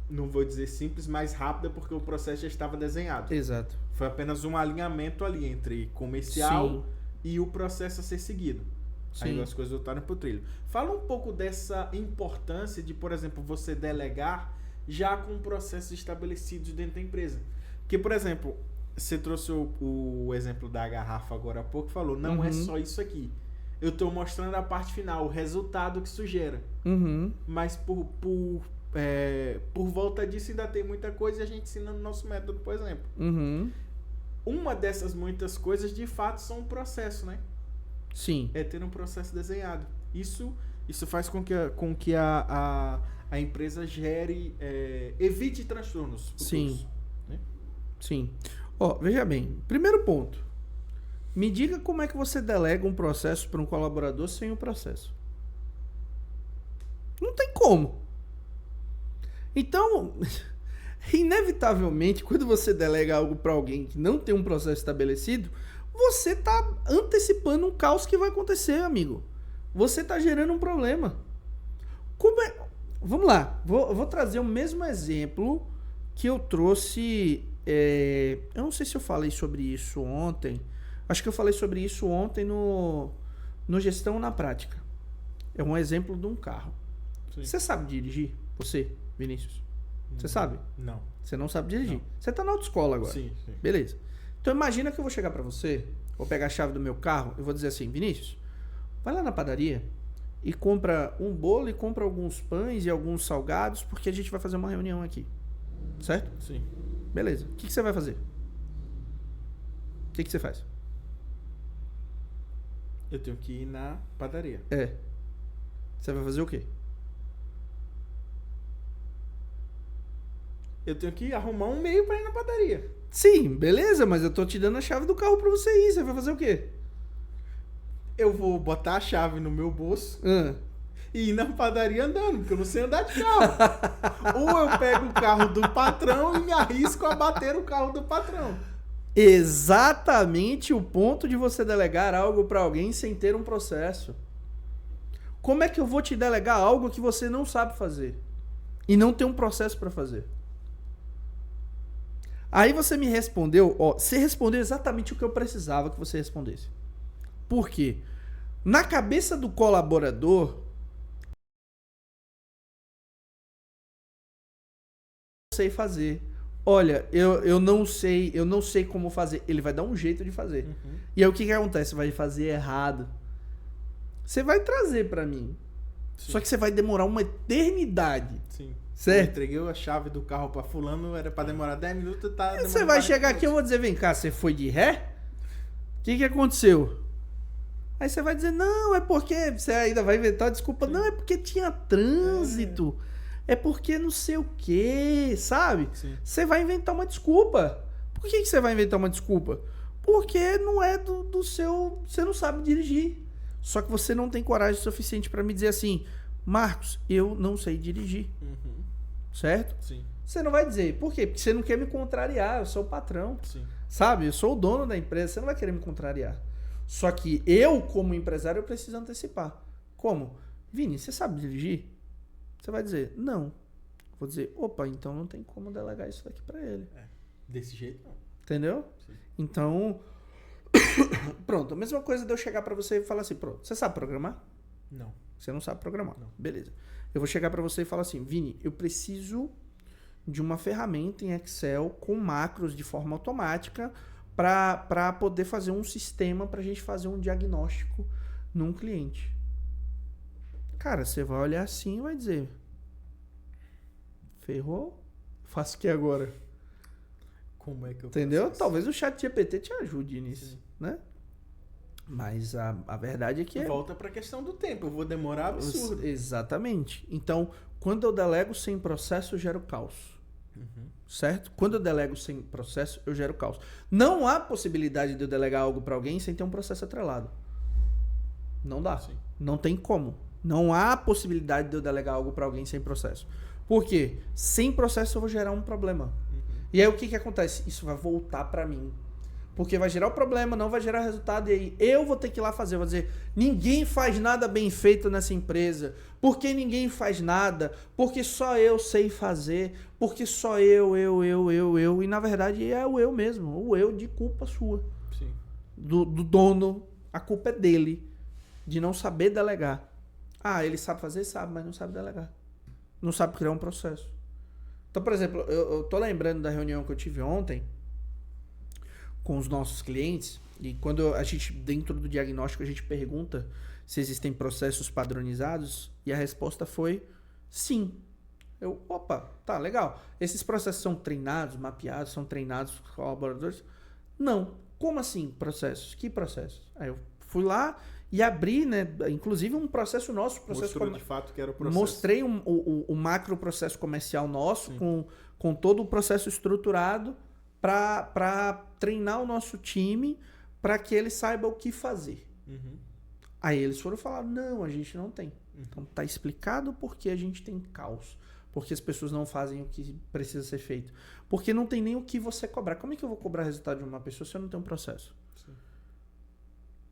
não vou dizer simples, mais rápida, porque o processo já estava desenhado. Exato. Foi apenas um alinhamento ali entre comercial Sim. e o processo a ser seguido. Aí Sim. as coisas voltaram pro trilho. Fala um pouco dessa importância de, por exemplo, você delegar já com processos estabelecidos dentro da empresa. Porque, por exemplo, você trouxe o exemplo da garrafa agora há pouco, falou, não é só isso aqui. Eu estou mostrando a parte final, o resultado que isso gera. Mas por volta disso ainda tem muita coisa e a gente ensina no nosso método, por exemplo. Uma dessas muitas coisas, de fato, são um processo, né? Sim. É ter um processo desenhado. Isso faz com que a empresa gere, evite transtornos futuros. Sim. Né? Sim. Ó, veja bem. Primeiro ponto. Me diga como é que você delega um processo para um colaborador sem o processo. Não tem como. Então, inevitavelmente, quando você delega algo para alguém que não tem um processo estabelecido, você está antecipando um caos que vai acontecer, amigo. Você está gerando um problema. Vamos lá. Vou trazer o mesmo exemplo que eu trouxe. Eu não sei se eu falei sobre isso ontem. Acho que eu falei sobre isso ontem no Gestão na Prática. É um exemplo de um carro. Sim. Você sabe dirigir? Você, Vinícius? Você sabe? Não. Você não sabe dirigir. Não. Você está na autoescola agora. Sim. Beleza. Então imagina que eu vou chegar pra você, vou pegar a chave do meu carro e vou dizer assim, Vinícius, vai lá na padaria, e compra um bolo e compra alguns pães e alguns salgados, porque a gente vai fazer uma reunião aqui. Certo? Sim. Beleza. O que você vai fazer? O que você faz? Eu tenho que ir na padaria. Você vai fazer o quê? Eu tenho que arrumar um meio pra ir na padaria. Sim, beleza, mas eu tô te dando a chave do carro pra você ir. Você vai fazer o quê? Eu vou botar a chave no meu bolso Ah. e ir na padaria andando, porque eu não sei andar de carro. Ou eu pego o carro do patrão e me arrisco a bater o carro do patrão. Exatamente o ponto de você delegar algo pra alguém sem ter um processo. Como é que eu vou te delegar algo que você não sabe fazer e não tem um processo pra fazer? Aí você me respondeu, você respondeu exatamente o que eu precisava que você respondesse. Por quê? Na cabeça do colaborador, eu sei fazer. Olha, eu não sei como fazer. Ele vai dar um jeito de fazer. Uhum. E aí o que acontece? Você vai fazer errado. Você vai trazer pra mim. Sim. Só que você vai demorar uma eternidade. Sim. Certo? Eu entreguei a chave do carro pra fulano, era pra demorar 10 minutos, tá demorando Você vai 40 chegar aqui, eu minutos. vou dizer, vem cá, você foi de ré? O que aconteceu? Aí você vai dizer, não, é porque... Você ainda vai inventar a desculpa. Não, é porque tinha trânsito. É porque não sei o quê, sabe? Sim. Você vai inventar uma desculpa. Por que você vai inventar uma desculpa? Porque não é do seu... Você não sabe dirigir. Só que você não tem coragem suficiente pra me dizer assim, Marcos, eu não sei dirigir. Uhum. Certo? Sim. Você não vai dizer. Por quê? Porque você não quer me contrariar. Eu sou o patrão. Sim. Sabe? Eu sou o dono da empresa. Você não vai querer me contrariar. Só que eu, como empresário, eu preciso antecipar. Como? Vini, você sabe dirigir? Você vai dizer, não. Vou dizer, opa, então não tem como delegar isso daqui pra ele. Desse jeito, não. Entendeu? Sim. Então, pronto. A mesma coisa de eu chegar pra você e falar assim, pronto, você sabe programar? Não. Você não sabe programar. Não. Beleza. Eu vou chegar pra você e falar assim, Vini, eu preciso de uma ferramenta em Excel com macros de forma automática para poder fazer um sistema para a gente fazer um diagnóstico num cliente. Cara, você vai olhar assim e vai dizer, ferrou? Faço o que agora? Como é que eu Entendeu? faço isso? Talvez o chat GPT te ajude nisso, Sim. né? Mas a verdade é que... Volta pra questão do tempo. Eu vou demorar absurdo. Exatamente. Então, quando eu delego sem processo, eu gero caos. Uhum. Certo? Quando eu delego sem processo, eu gero caos. Não há possibilidade de eu delegar algo para alguém sem ter um processo atrelado. Não dá. Sim. Não tem como. Não há possibilidade de eu delegar algo para alguém sem processo. Por quê? Sem processo eu vou gerar um problema. Uhum. E aí o que acontece? Isso vai voltar para mim. Porque vai gerar o problema, não vai gerar resultado. E aí eu vou ter que ir lá fazer. Eu vou dizer, ninguém faz nada bem feito nessa empresa. Porque ninguém faz nada. Porque só eu sei fazer. Porque só eu. E na verdade é o eu mesmo. O eu de culpa sua. Sim. Do dono. A culpa é dele. De não saber delegar. Ah, ele sabe fazer? Sabe, mas não sabe delegar. Não sabe criar um processo. Então, por exemplo, eu tô lembrando da reunião que eu tive ontem com os nossos clientes, e quando a gente, dentro do diagnóstico, a gente pergunta se existem processos padronizados, e a resposta foi sim. Opa, tá, legal. Esses processos são treinados, mapeados, são treinados com os colaboradores? Não. Como assim processos? Que processos? Aí eu fui lá e abri, né, inclusive um processo nosso. Mostrou de fato que era o processo. Mostrei o macro processo comercial nosso, com todo o processo estruturado, para treinar o nosso time para que ele saiba o que fazer. Uhum. Aí eles foram falar, não, a gente não tem. Então tá explicado porque a gente tem caos. Porque as pessoas não fazem o que precisa ser feito. Porque não tem nem o que você cobrar. Como é que eu vou cobrar resultado de uma pessoa se eu não tenho um processo? Sim.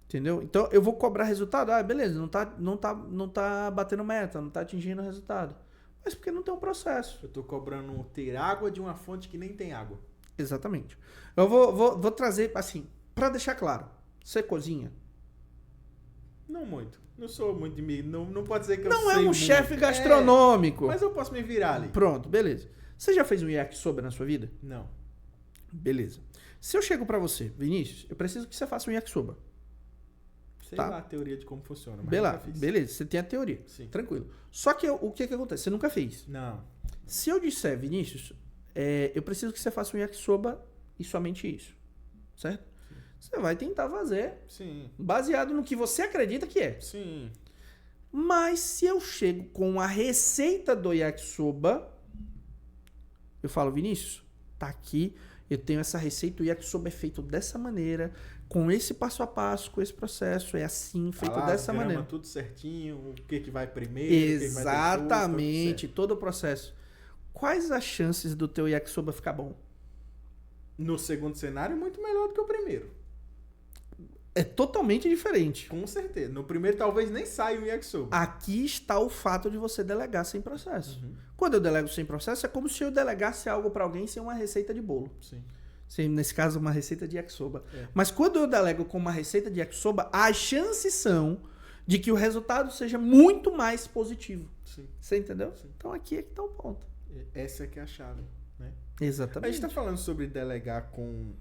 Entendeu? Então eu vou cobrar resultado. Ah, beleza, não tá batendo meta, não tá atingindo o resultado. Mas porque não tem um processo. Eu tô cobrando ter água de uma fonte que nem tem água. Exatamente. Eu vou trazer, assim, pra deixar claro. Você cozinha? Não muito. Não sou muito de mim. Não pode dizer que eu Não sei é um muito. chefe gastronômico. Mas eu posso me virar ali. Pronto, beleza. Você já fez um yakisoba na sua vida? Não. Beleza. Se eu chego pra você, Vinícius, eu preciso que você faça um yakisoba. Sei Tá. lá a teoria de como funciona, mas nunca fiz. Beleza, você tem a teoria. Sim. Tranquilo. Só que o que acontece? Você nunca fez. Não. Se eu disser, Vinícius, eu preciso que você faça um yakisoba e somente isso. Certo? Você vai tentar fazer Sim. baseado no que você acredita que é. Sim. Mas se eu chego com a receita do yakisoba, eu falo, Vinícius, tá aqui, eu tenho essa receita, o yakisoba é feito dessa maneira, com esse passo a passo, com esse processo, é assim, feito Falar dessa as gramas, maneira. tudo certinho, o que vai primeiro, o que vai depois, Exatamente, tá tudo todo o processo. Quais as chances do teu yakisoba ficar bom? certo. No segundo cenário, muito melhor do que o primeiro. É totalmente diferente. Com certeza. No primeiro, talvez nem saia o yakisoba. Aqui está o fato de você delegar sem processo. Uhum. Quando eu delego sem processo, é como se eu delegasse algo para alguém sem uma receita de bolo. Sim. Sem, nesse caso, uma receita de yakisoba. É. Mas quando eu delego com uma receita de yakisoba, as chances são de que o resultado seja muito mais positivo. Sim. Você entendeu? Sim. Então aqui é que está o ponto. Essa é que é a chave, né? Exatamente. A gente tá falando sobre delegar com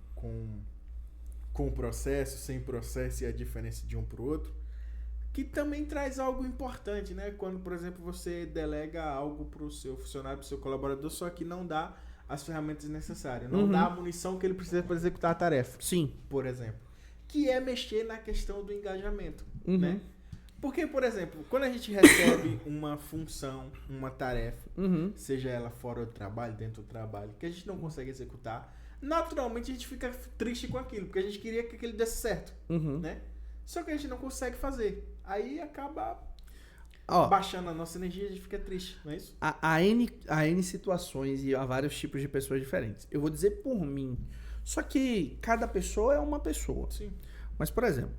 o processo, sem processo e a diferença de um pro outro, que também traz algo importante, né? Quando, por exemplo, você delega algo pro seu funcionário, pro seu colaborador, só que não dá as ferramentas necessárias, não Uhum. dá a munição que ele precisa para executar a tarefa, Sim. por exemplo. Que é mexer na questão do engajamento, Uhum. né? Porque, por exemplo, quando a gente recebe uma função, uma tarefa, Uhum. seja ela fora do trabalho, dentro do trabalho, que a gente não consegue executar, naturalmente a gente fica triste com aquilo, porque a gente queria que aquilo desse certo, Uhum. né? Só que a gente não consegue fazer. Aí acaba Ó, baixando a nossa energia e a gente fica triste, não é isso? há N situações e há vários tipos de pessoas diferentes. Eu vou dizer por mim. Só que cada pessoa é uma pessoa. Sim. Mas, por exemplo,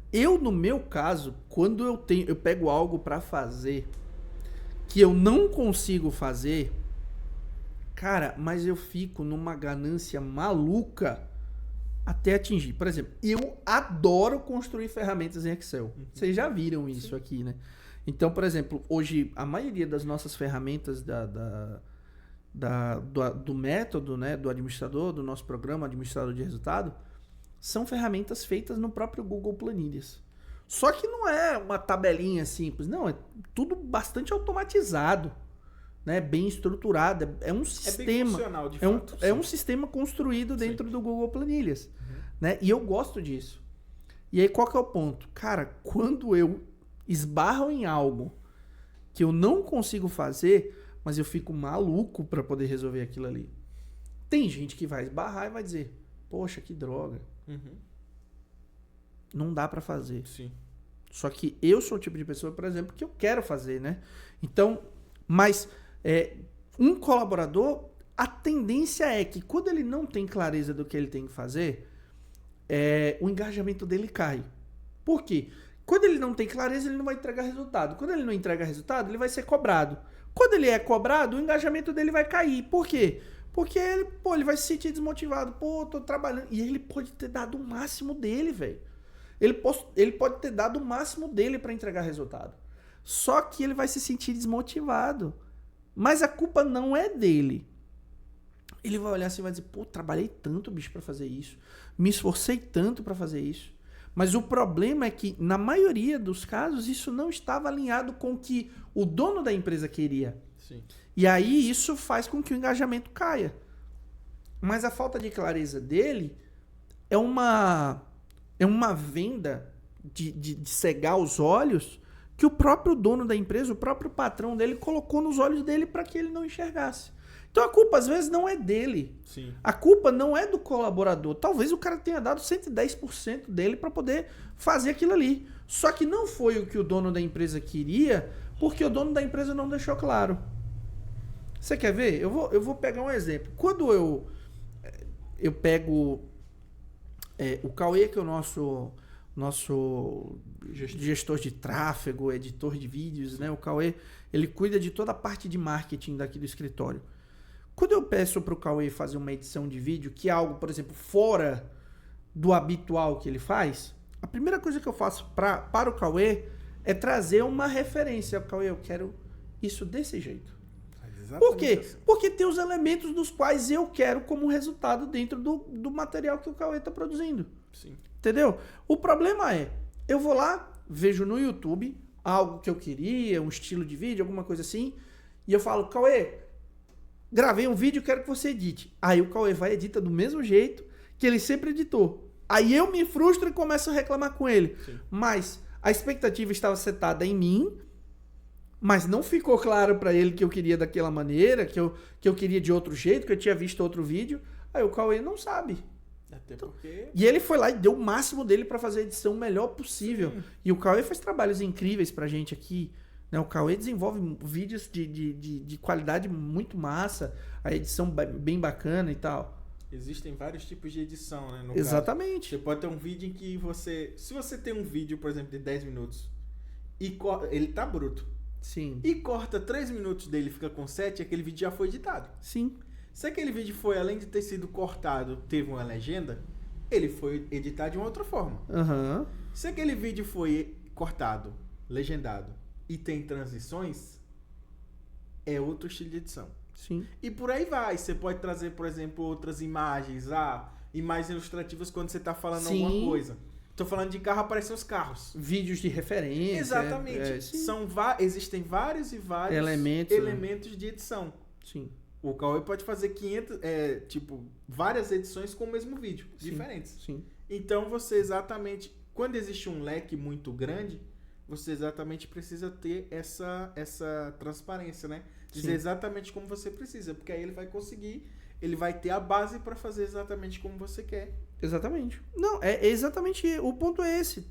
no meu caso, quando eu pego algo pra fazer que eu não consigo fazer, cara, mas eu fico numa ganância maluca até atingir. Por exemplo, eu adoro construir ferramentas em Excel. Vocês já viram isso aqui, né? Então, por exemplo, hoje a maioria das nossas ferramentas do método, né, do administrador, do nosso programa administrador de resultado, são ferramentas feitas no próprio Google Planilhas. Só que não é uma tabelinha simples, não, é tudo bastante automatizado, né, bem estruturado, é um É bem sistema, funcional, de é fato. um sistema construído dentro do Google Planilhas, Uhum. né, e eu gosto disso. E aí qual que é o ponto? Cara, quando eu esbarro em algo que eu não consigo fazer, mas eu fico maluco para poder resolver aquilo ali. Tem gente que vai esbarrar e vai dizer, poxa, que droga. Uhum. Não dá pra fazer. Sim. Só que eu sou o tipo de pessoa, por exemplo, que eu quero fazer, né? Então, mas um colaborador, a tendência é que quando ele não tem clareza do que ele tem que fazer, o engajamento dele cai. Por quê? Quando ele não tem clareza, ele não vai entregar resultado. Quando ele não entrega resultado, ele vai ser cobrado. Quando ele é cobrado, o engajamento dele vai cair. Por quê? Porque ele vai se sentir desmotivado. Pô, tô trabalhando. E ele pode ter dado o máximo dele, velho. Ele pode ter dado o máximo dele para entregar resultado. Só que ele vai se sentir desmotivado. Mas a culpa não é dele. Ele vai olhar assim e vai dizer, pô, trabalhei tanto, bicho, para fazer isso. Me esforcei tanto para fazer isso. Mas o problema é que, na maioria dos casos, isso não estava alinhado com o que o dono da empresa queria. Sim. E aí isso faz com que o engajamento caia. Mas a falta de clareza dele é uma venda de cegar os olhos que o próprio dono da empresa, o próprio patrão dele, colocou nos olhos dele para que ele não enxergasse. Então a culpa às vezes não é dele. Sim. A culpa não é do colaborador. Talvez o cara tenha dado 110% dele para poder fazer aquilo ali. Só que não foi o que o dono da empresa queria, porque o dono da empresa não deixou claro. Você quer ver? Eu vou pegar um exemplo. Quando eu pego o Cauê, que é o nosso gestor de tráfego, editor de vídeos, né? O Cauê, ele cuida de toda a parte de marketing daqui do escritório. Quando eu peço para o Cauê fazer uma edição de vídeo, que é algo, por exemplo, fora do habitual que ele faz, a primeira coisa que eu faço para o Cauê é trazer uma referência. Cauê, eu quero isso desse jeito. Por quê? Assim. Porque tem os elementos dos quais eu quero como resultado dentro do material que o Cauê está produzindo. Sim. Entendeu? O problema é, eu vou lá, vejo no YouTube algo que eu queria, um estilo de vídeo, alguma coisa assim, e eu falo, Cauê, gravei um vídeo, quero que você edite. Aí o Cauê vai e edita do mesmo jeito que ele sempre editou. Aí eu me frustro e começo a reclamar com ele. Sim. Mas a expectativa estava setada em mim, mas não ficou claro pra ele que eu queria daquela maneira, que eu queria de outro jeito, que eu tinha visto outro vídeo. Aí o Cauê não sabe. Até porque... E ele foi lá e deu o máximo dele pra fazer a edição o melhor possível. Sim. E o Cauê faz trabalhos incríveis pra gente aqui. Né? O Cauê desenvolve vídeos de qualidade muito massa, a edição bem bacana e tal. Existem vários tipos de edição, né? No Exatamente. caso, você pode ter um vídeo em que você... Se você tem um vídeo, por exemplo, de 10 minutos, e ele tá bruto, Sim. e corta 3 minutos dele e fica com 7, aquele vídeo já foi editado. Sim. Se aquele vídeo foi, além de ter sido cortado, teve uma legenda, ele foi editado de uma outra forma. Aham. Se aquele vídeo foi cortado, legendado, e tem transições, é outro estilo de edição. Sim. E por aí vai. Você pode trazer, por exemplo, outras imagens. Imagens ilustrativas quando você está falando Sim. alguma coisa. Tô falando de carro, aparecem os carros. Vídeos de referência. Exatamente. Sim. Existem vários e vários elementos de edição. Sim. O Cauê pode fazer 500, várias edições com o mesmo vídeo, Sim. diferentes. Sim. Então você exatamente, quando existe um leque muito grande, você exatamente precisa ter essa transparência, né? Dizer Sim. exatamente como você precisa, porque aí ele vai conseguir, ele vai ter a base para fazer exatamente como você quer. Exatamente. Não, é exatamente, o ponto é esse.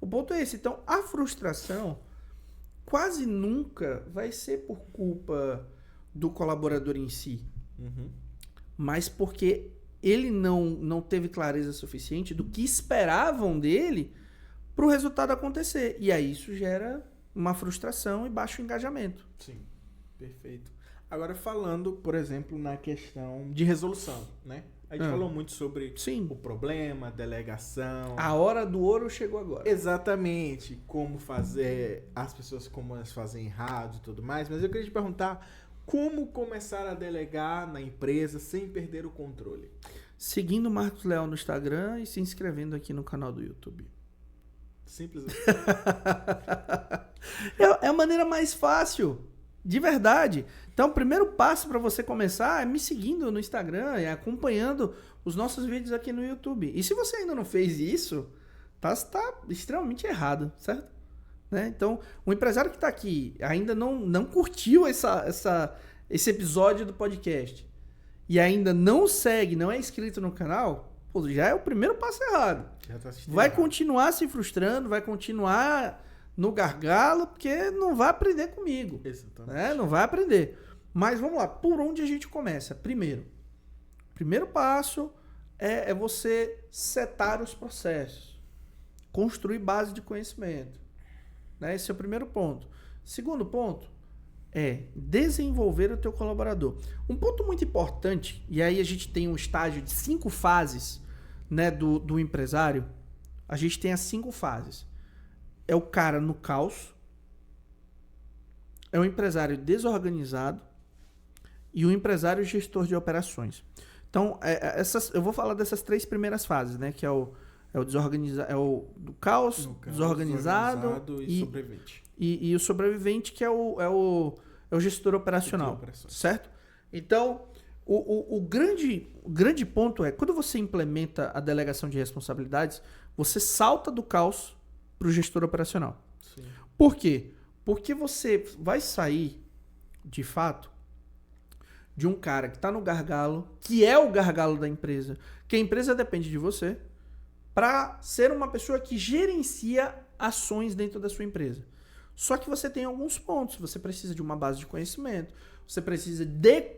O ponto é esse. Então, a frustração quase nunca vai ser por culpa do colaborador em si, mas porque ele não teve clareza suficiente do que esperavam dele para o resultado acontecer. E aí isso gera uma frustração e baixo engajamento. Sim, perfeito. Agora falando, por exemplo, na questão de resolução, né? A gente falou muito sobre Sim. o problema, delegação. A hora do ouro chegou agora. Exatamente, como fazer, as pessoas como elas fazem errado e tudo mais, mas eu queria te perguntar como começar a delegar na empresa sem perder o controle. Seguindo o Marcos Leal no Instagram e se inscrevendo aqui no canal do YouTube. Simples. É a maneira mais fácil, de verdade. Então, o primeiro passo para você começar é me seguindo no Instagram, é acompanhando os nossos vídeos aqui no YouTube. E se você ainda não fez isso, tá extremamente errado, certo? Né? Então, o empresário que está aqui ainda não curtiu esse episódio do podcast e ainda não segue, não é inscrito no canal, pô, já é o primeiro passo errado. Já tá assistindo Vai errado. continuar se frustrando, vai continuar no gargalo, porque não vai aprender comigo. Exatamente. Né? Não vai aprender. Mas vamos lá, por onde a gente começa? Primeiro passo é você setar os processos, construir base de conhecimento. Né? Esse é o primeiro ponto. Segundo ponto é desenvolver o teu colaborador. Um ponto muito importante, e aí a gente tem um estágio de 5 fases, né, do empresário. A gente tem as 5 fases. É o cara no caos, é o empresário desorganizado e o empresário gestor de operações. Então, eu vou falar dessas 3 primeiras fases, né, que é o desorganizado, é o do caos, desorganizado e sobrevivente. E o sobrevivente, que é o gestor operacional, certo? Então, o grande ponto é, quando você implementa a delegação de responsabilidades, você salta do caos para o gestor operacional. Sim. Por quê? Porque você vai sair, de fato, de um cara que está no gargalo, que é o gargalo da empresa, que a empresa depende de você, para ser uma pessoa que gerencia ações dentro da sua empresa. Só que você tem alguns pontos. Você precisa de uma base de conhecimento, você precisa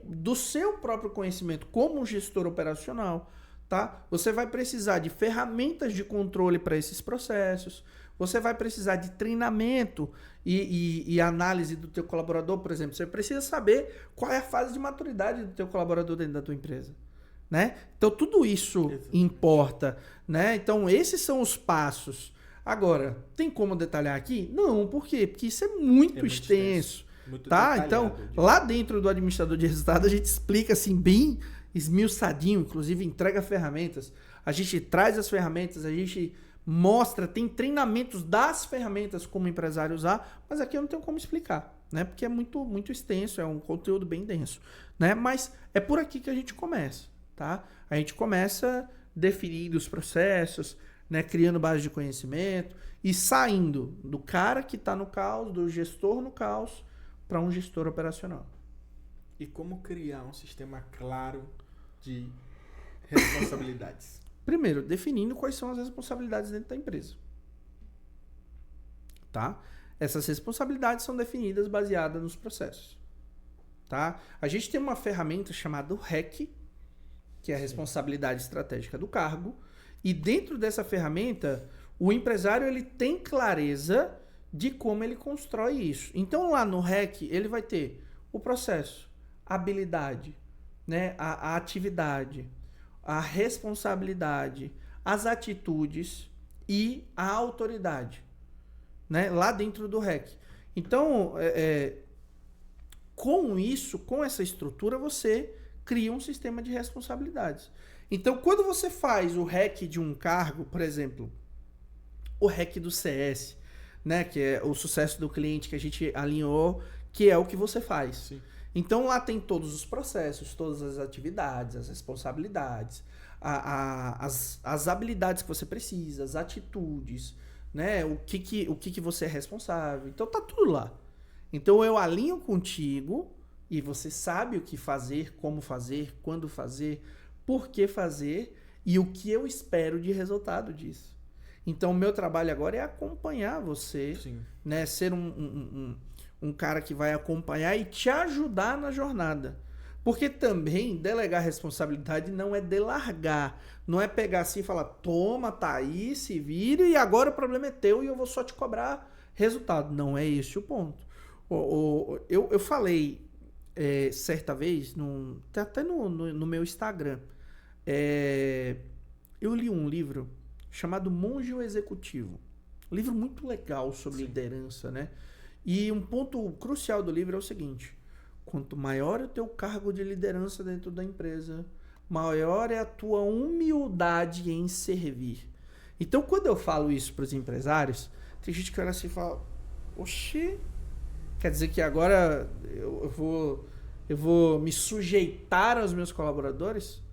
do seu próprio conhecimento como gestor operacional, tá? Você vai precisar de ferramentas de controle para esses processos, você vai precisar de treinamento e análise do teu colaborador, por exemplo. Você precisa saber qual é a fase de maturidade do teu colaborador dentro da tua empresa. Né? Então tudo isso importa, né? Então esses são os passos. Agora, tem como detalhar aqui? Não, por quê? Porque isso é muito extenso. Muito tá? detalhado, Então, lá dentro do administrador de resultados, a gente explica assim bem esmiuçadinho, inclusive entrega ferramentas. A gente traz as ferramentas, a gente mostra, tem treinamentos das ferramentas como o empresário usar, mas aqui eu não tenho como explicar, né? Porque é muito, muito extenso, é um conteúdo bem denso, né? Mas é por aqui que a gente começa, tá? A gente começa definindo os processos, né? Criando base de conhecimento e saindo do cara que está no caos, do gestor no caos, para um gestor operacional. E como criar um sistema claro de responsabilidades? Primeiro, definindo quais são as responsabilidades dentro da empresa. Tá? Essas responsabilidades são definidas baseadas nos processos. Tá? A gente tem uma ferramenta chamada REC, que é a responsabilidade estratégica do cargo, e dentro dessa ferramenta, o empresário ele tem clareza de como ele constrói isso. Então lá no REC, ele vai ter o processo, a habilidade, né? a atividade, a responsabilidade, as atitudes e a autoridade, né? Lá dentro do REC. Então, com isso, com essa estrutura, você cria um sistema de responsabilidades. Então, quando você faz o REC de um cargo, por exemplo, o REC do CS, né? Que é o sucesso do cliente que a gente alinhou, que é o que você faz. Sim. Então lá tem todos os processos, todas as atividades, as responsabilidades, as habilidades que você precisa, as atitudes, né? O que você é responsável. Então tá tudo lá. Então eu alinho contigo e você sabe o que fazer, como fazer, quando fazer, por que fazer e o que eu espero de resultado disso. Então o meu trabalho agora é acompanhar você, né? Ser um cara que vai acompanhar e te ajudar na jornada. Porque também delegar responsabilidade não é delargar. Não é pegar assim e falar, toma, tá aí, se vire e agora o problema é teu e eu vou só te cobrar resultado. Não é esse o ponto. Eu falei certa vez, até no meu Instagram, eu li um livro chamado Monge o Executivo. Um livro muito legal sobre liderança, né? E um ponto crucial do livro é o seguinte: quanto maior é o teu cargo de liderança dentro da empresa, maior é a tua humildade em servir. Então, quando eu falo isso para os empresários, tem gente que olha assim e fala, oxi, quer dizer que agora eu vou me sujeitar aos meus colaboradores?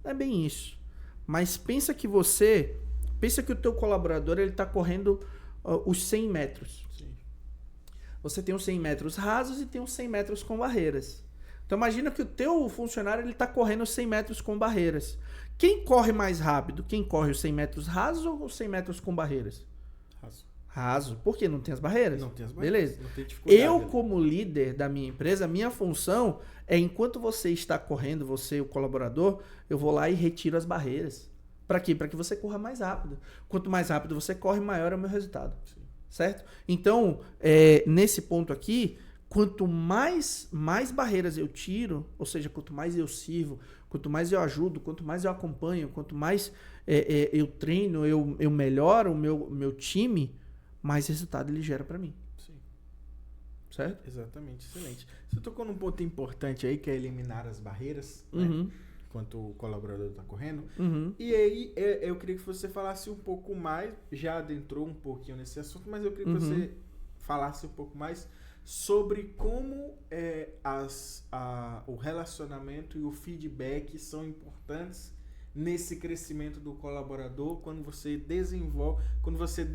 Não é bem isso. Mas pensa que o teu colaborador ele está correndo os 100 metros. Você tem os 100 metros rasos e tem os 100 metros com barreiras. Então imagina que o teu funcionário ele está correndo os 100 metros com barreiras. Quem corre mais rápido? Quem corre os 100 metros rasos ou os 100 metros com barreiras? Raso. Por quê? Não tem as barreiras? Não tem as barreiras. Beleza. Não tem dificuldade. Eu, como líder da minha empresa, minha função é, enquanto você está correndo, você, o colaborador, eu vou lá e retiro as barreiras. Para quê? Para que você corra mais rápido. Quanto mais rápido você corre, maior é o meu resultado. Sim. Certo? Então, nesse ponto aqui, quanto mais barreiras eu tiro, ou seja, quanto mais eu sirvo, quanto mais eu ajudo, quanto mais eu acompanho, quanto mais eu treino, eu melhoro o meu time, mais resultado ele gera para mim. Sim. Certo? Exatamente, excelente. Você tocou num ponto importante aí, que é eliminar as barreiras, uhum. né? Enquanto o colaborador está correndo. Uhum. E aí, eu queria que você falasse um pouco mais, já adentrou um pouquinho nesse assunto, mas eu queria que você falasse um pouco mais sobre como o relacionamento e o feedback são importantes nesse crescimento do colaborador, quando você desenvolve, quando você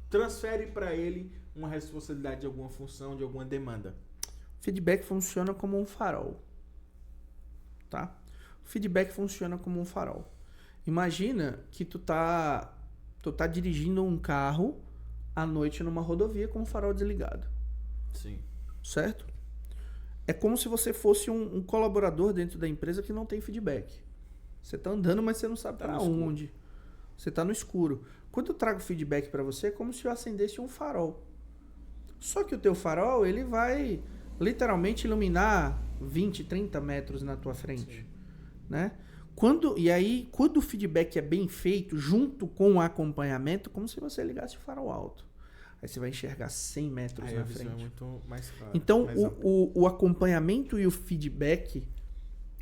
transfere para ele uma responsabilidade de alguma função, de alguma demanda. Feedback funciona como um farol. Tá? O feedback funciona como um farol. Imagina que tu tá dirigindo um carro à noite numa rodovia com o farol desligado. Sim. Certo? É como se você fosse um colaborador dentro da empresa que não tem feedback. Você tá andando, mas você não sabe para onde. Você tá no escuro. Quando eu trago feedback para você, é como se eu acendesse um farol. Só que o teu farol, ele vai literalmente iluminar 20, 30 metros na tua frente. Né? Quando o feedback é bem feito, junto com o acompanhamento, como se você ligasse o farol alto. Aí você vai enxergar 100 metros na frente. É muito mais claro. Então, o acompanhamento e o feedback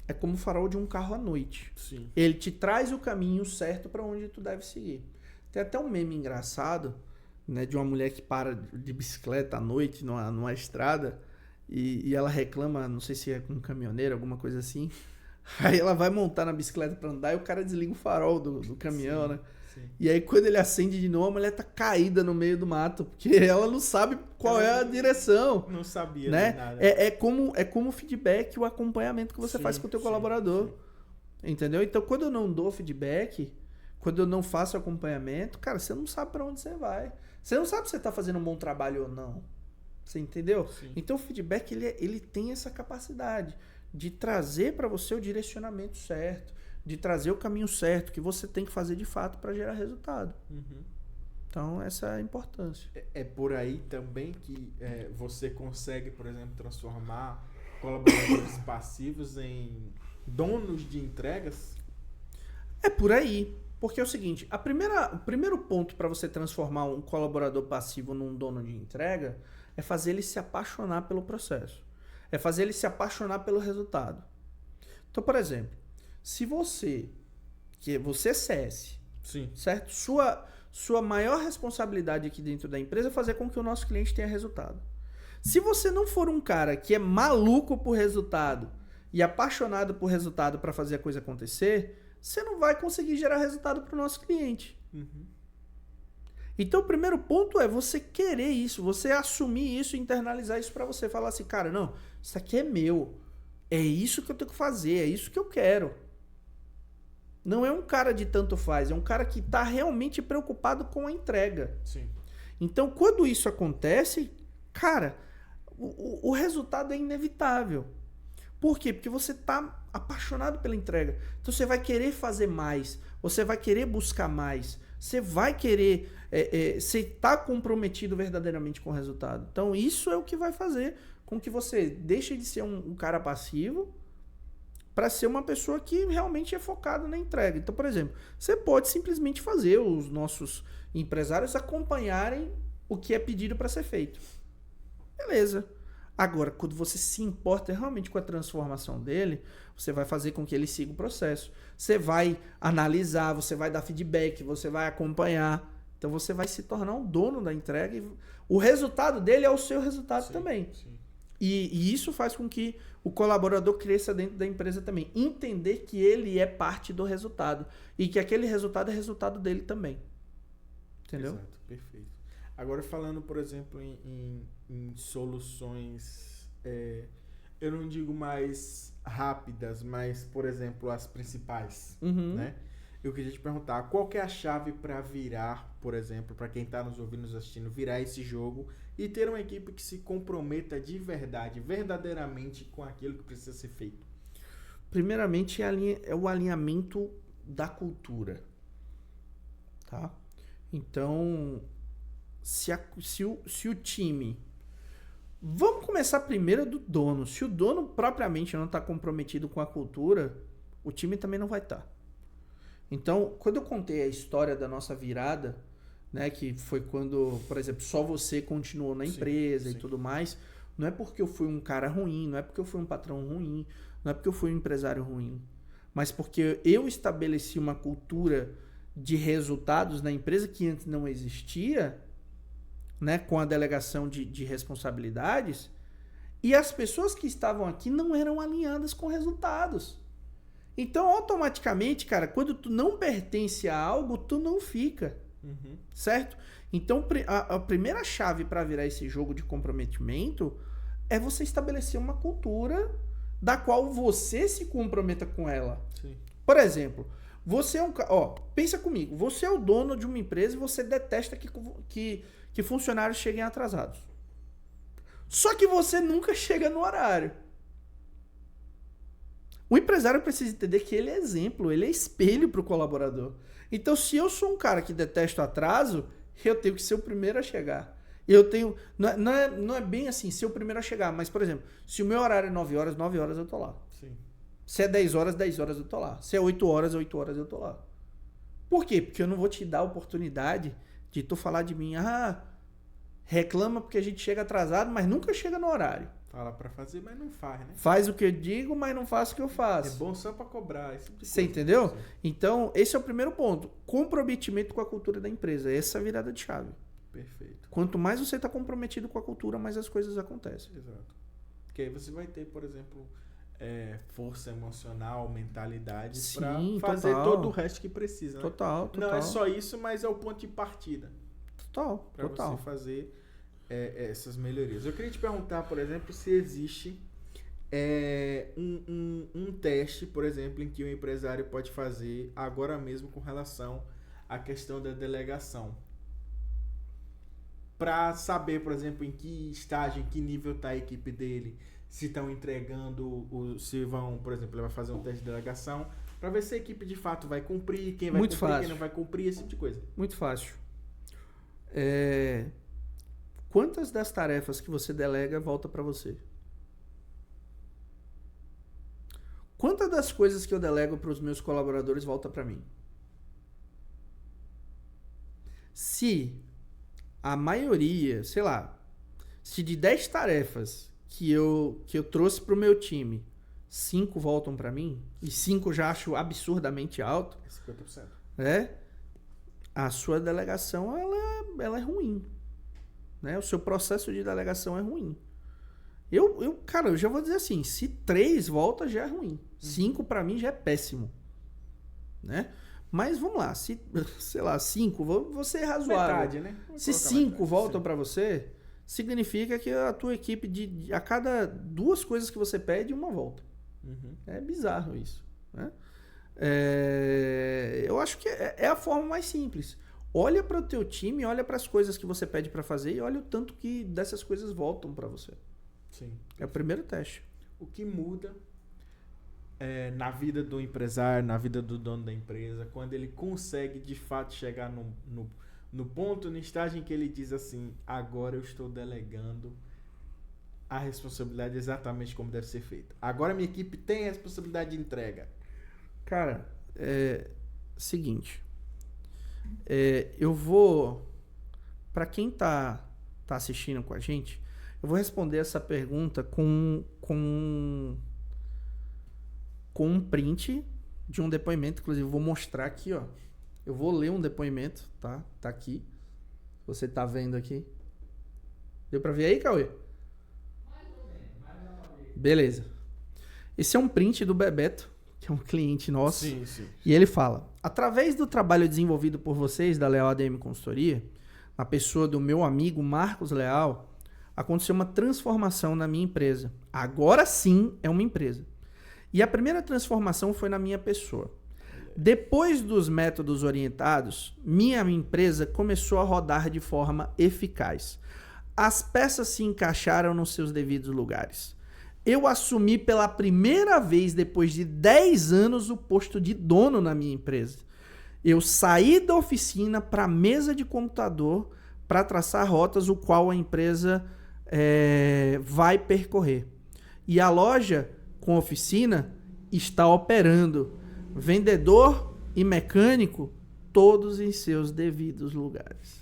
é como o farol de um carro à noite. Sim. Ele te traz o caminho certo para onde tu deve seguir. Tem até um meme engraçado, né, de uma mulher que para de bicicleta à noite numa estrada e ela reclama, não sei se é com um caminhoneiro, alguma coisa assim. Aí ela vai montar na bicicleta pra andar e o cara desliga o farol do caminhão, Sim, né? sim. E aí quando ele acende de novo, a mulher tá caída no meio do mato, porque ela não sabe qual é a direção, Não sabia né? de nada. É como o feedback, o acompanhamento que você faz com o teu Sim, colaborador. sim. Entendeu? Então, quando eu não dou feedback, quando eu não faço acompanhamento, cara, você não sabe pra onde você vai. Você não sabe se você tá fazendo um bom trabalho ou não. Você entendeu? Sim. Então, o feedback, ele tem essa capacidade de trazer pra você o direcionamento certo, de trazer o caminho certo que você tem que fazer de fato pra gerar resultado. Uhum. Então, essa é a importância. É por aí também que você consegue, por exemplo, transformar colaboradores passivos em donos de entregas? É por aí. Porque é o seguinte, o primeiro ponto para você transformar um colaborador passivo num dono de entrega é fazer ele se apaixonar pelo processo. É fazer ele se apaixonar pelo resultado. Então, por exemplo, se você é CS, Sim. certo? Sua maior responsabilidade aqui dentro da empresa é fazer com que o nosso cliente tenha resultado. Se você não for um cara que é maluco por resultado e apaixonado por resultado para fazer a coisa acontecer, você não vai conseguir gerar resultado para o nosso cliente. Uhum. Então, o primeiro ponto é você querer isso, você assumir isso, internalizar isso para você. Falar assim, cara, não, isso aqui é meu. É isso que eu tenho que fazer, é isso que eu quero. Não é um cara de tanto faz, é um cara que está realmente preocupado com a entrega. Sim. Então, quando isso acontece, cara, o resultado é inevitável. Por quê? Porque você está apaixonado pela entrega. Então, você vai querer fazer mais, você vai querer buscar mais, você vai querer, você está comprometido verdadeiramente com o resultado. Então, isso é o que vai fazer com que você deixe de ser um cara passivo para ser uma pessoa que realmente é focada na entrega. Então, por exemplo, você pode simplesmente fazer os nossos empresários acompanharem o que é pedido para ser feito. Beleza. Agora, quando você se importa realmente com a transformação dele, você vai fazer com que ele siga o processo. Você vai analisar, você vai dar feedback, você vai acompanhar. Então, você vai se tornar um dono da entrega e o resultado dele é o seu resultado também. Sim. E isso faz com que o colaborador cresça dentro da empresa também. Entender que ele é parte do resultado. E que aquele resultado é resultado dele também. Entendeu? Exato, perfeito. Agora falando, por exemplo, em soluções, eu não digo mais rápidas, mas, por exemplo, as principais, né? Eu queria te perguntar, qual que é a chave para virar, por exemplo, para quem está nos ouvindo, nos assistindo, virar esse jogo e ter uma equipe que se comprometa de verdade, verdadeiramente com aquilo que precisa ser feito? Primeiramente é o alinhamento da cultura, tá? Então, se o time... Vamos começar primeiro do dono. Se o dono propriamente não está comprometido com a cultura, o time também não vai estar. Então, quando eu contei a história da nossa virada, né, que foi quando, por exemplo, só você continuou na empresa e tudo mais, não é porque eu fui um cara ruim, não é porque eu fui um patrão ruim, não é porque eu fui um empresário ruim, mas porque eu estabeleci uma cultura de resultados na empresa que antes não existia, né, com a delegação de responsabilidades, e as pessoas que estavam aqui não eram alinhadas com resultados. Então, automaticamente, cara, quando tu não pertence a algo, tu não fica. Certo? Então, a primeira chave para virar esse jogo de comprometimento é você estabelecer uma cultura da qual você se comprometa com ela. Sim. Por exemplo, você é pensa comigo, você é o dono de uma empresa e você detesta que funcionários cheguem atrasados. Só que você nunca chega no horário. O empresário precisa entender que ele é exemplo, ele é espelho para o colaborador. Então, se eu sou um cara que detesta o atraso, eu tenho que ser o primeiro a chegar. Eu tenho... Não é bem assim, ser o primeiro a chegar, mas, por exemplo, se o meu horário é 9 horas, 9 horas eu tô lá. Sim. Se é 10 horas, 10 horas eu tô lá. Se é 8 horas, 8 horas eu tô lá. Por quê? Porque eu não vou te dar a oportunidade de tu falar de mim, reclama porque a gente chega atrasado, mas nunca chega no horário. Fala pra fazer, mas não faz, né? Faz o que eu digo, mas não faz o que eu É faço. bom só pra cobrar. Esse tipo de Você coisa. entendeu? Sim. Então, esse é o primeiro ponto. Comprometimento com a cultura da empresa. Essa é a virada de chave. Perfeito. Quanto mais você está comprometido com a cultura, mais as coisas acontecem. Exato. Porque aí você vai ter, por exemplo, força emocional, mentalidade pra Sim, fazer total. todo o resto que precisa. Né? Total. Não é só isso, mas é o ponto de partida Total. para você fazer essas melhorias. Eu queria te perguntar, por exemplo, se existe um teste, por exemplo, em que o empresário pode fazer agora mesmo com relação à questão da delegação. Para saber, por exemplo, em que estágio, em que nível está a equipe dele, se estão entregando, se vão, por exemplo, ele vai fazer um teste de delegação, para ver se a equipe de fato vai cumprir, quem vai Muito cumprir, fácil. quem não vai cumprir, esse tipo de coisa. Muito fácil. Quantas das tarefas que você delega volta para você? Quantas das coisas que eu delego para os meus colaboradores volta para mim? Se a maioria, sei lá, se de 10 tarefas que eu trouxe para o meu time, 5 voltam para mim, e 5 já acho absurdamente alto, 50%. né? A sua delegação ela é ruim, né? O seu processo de delegação é ruim. Cara, eu já vou dizer assim, se 3 volta já é ruim. 5 para mim já é péssimo, né? Mas vamos lá, se, sei lá, 5, vou ser razoável. Metade, né? Se 5 voltam para você, significa que a tua equipe, a cada 2 coisas que você pede, 1 volta. Uhum. É bizarro isso, né? Eu acho que é a forma mais simples. Olha para o teu time, olha para as coisas que você pede para fazer e olha o tanto que dessas coisas voltam para você. Sim. É o primeiro teste. O que muda na vida do empresário, na vida do dono da empresa, quando ele consegue de fato chegar no ponto, no estágio em que ele diz assim, agora eu estou delegando a responsabilidade exatamente como deve ser feita. Agora minha equipe tem a responsabilidade de entrega. Cara, seguinte, eu vou, para quem tá assistindo com a gente, eu vou responder essa pergunta com um print de um depoimento, inclusive vou mostrar aqui, ó. Eu vou ler um depoimento, tá? Tá aqui. Você tá vendo aqui? Deu pra ver aí, Cauê? Beleza. Esse é um print do Bebeto, que é um cliente nosso. Sim, sim. E ele fala: através do trabalho desenvolvido por vocês, da Leal ADM Consultoria, na pessoa do meu amigo Marcos Leal, aconteceu uma transformação na minha empresa. Agora sim é uma empresa. E a primeira transformação foi na minha pessoa. Depois dos métodos orientados, minha empresa começou a rodar de forma eficaz. As peças se encaixaram nos seus devidos lugares. Eu assumi pela primeira vez, depois de 10 anos, o posto de dono na minha empresa. Eu saí da oficina para a mesa de computador para traçar rotas, o qual a empresa vai percorrer. E a loja com oficina está operando. Vendedor e mecânico, todos em seus devidos lugares.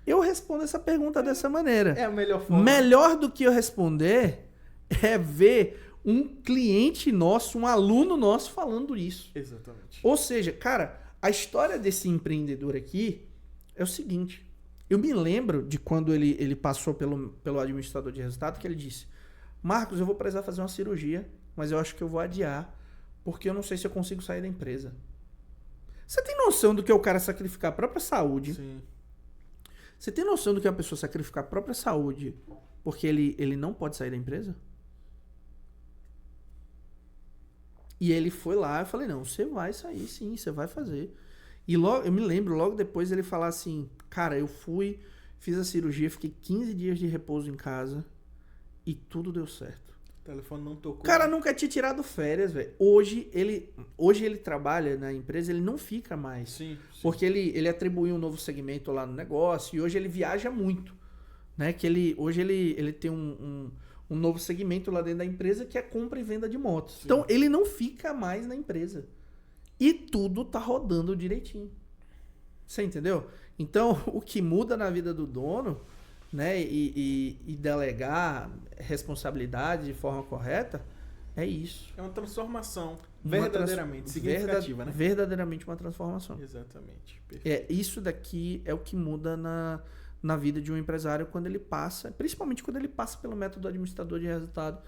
Eu respondo essa pergunta dessa maneira. É a melhor forma. Melhor do que eu responder é ver um cliente nosso, um aluno nosso falando isso. Exatamente. Ou seja, cara, a história desse empreendedor aqui é o seguinte. Eu me lembro de quando ele passou pelo administrador de resultado, que ele disse: Marcos, eu vou precisar fazer uma cirurgia, mas eu acho que eu vou adiar, porque eu não sei se eu consigo sair da empresa. Você tem noção do que é o cara sacrificar a própria saúde? Sim. Você tem noção do que é a pessoa sacrificar a própria saúde porque ele não pode sair da empresa? E ele foi lá, eu falei, não, você vai sair sim, você vai fazer. E logo, eu me lembro, logo depois ele falar assim, cara, eu fiz a cirurgia, fiquei 15 dias de repouso em casa e tudo deu certo. O telefone não tocou. O cara nunca tinha tirado férias, velho. Hoje ele trabalha na empresa, ele não fica mais. Sim. Porque ele atribuiu um novo segmento lá no negócio e hoje ele viaja muito. Né? Que hoje ele tem um novo segmento lá dentro da empresa que é compra e venda de motos. Sim. Então ele não fica mais na empresa. E tudo tá rodando direitinho. Você entendeu? Então o que muda na vida do dono né, e delegar responsabilidade de forma correta, é isso. É uma transformação Uma verdadeiramente significativa, né? Verdadeiramente uma transformação. Exatamente. Perfeito. Isso daqui é o que muda na vida de um empresário quando ele passa, principalmente quando ele passa pelo método administrador de resultado,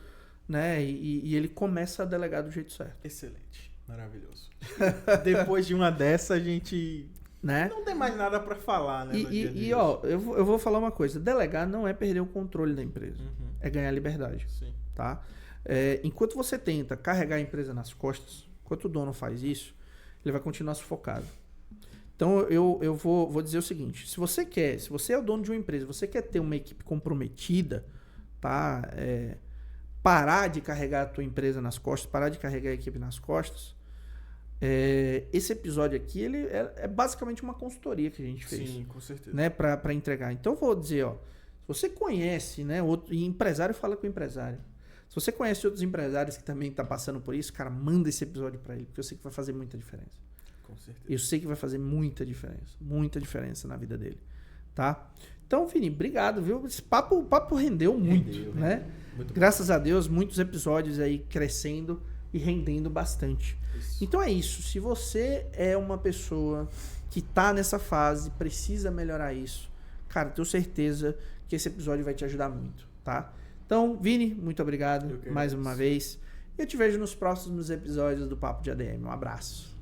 né? E ele começa a delegar do jeito certo. Excelente. Maravilhoso. Depois de uma dessa, a gente Né? não tem mais nada para falar, né? Eu vou falar uma coisa. Delegar não é perder o controle da empresa. Uhum. É ganhar liberdade. Sim. Tá? Enquanto você tenta carregar a empresa nas costas, enquanto o dono faz isso, ele vai continuar sufocado. Então eu vou dizer o seguinte: se você é o dono de uma empresa, você quer ter uma equipe comprometida, tá? Parar de carregar a tua empresa nas costas, parar de carregar a equipe nas costas, esse episódio aqui ele é basicamente uma consultoria que a gente fez. Sim, com certeza. Né, para entregar. Então eu vou dizer, ó, se você conhece, né, e empresário fala com o empresário. Se você conhece outros empresários que também estão passando por isso, cara, manda esse episódio para ele, porque eu sei que vai fazer muita diferença. Com certeza. Eu sei que vai fazer muita diferença na vida dele, tá? Então, Vini, obrigado, viu? Esse papo rendeu muito, né? Muito Graças a Deus, muitos episódios aí crescendo e rendendo bastante. Isso. Então é isso. Se você é uma pessoa que tá nessa fase, precisa melhorar isso, cara, tenho certeza que esse episódio vai te ajudar muito, tá? Então, Vini, muito obrigado mais uma vez. Eu te vejo nos próximos episódios do Papo de ADM. Um abraço.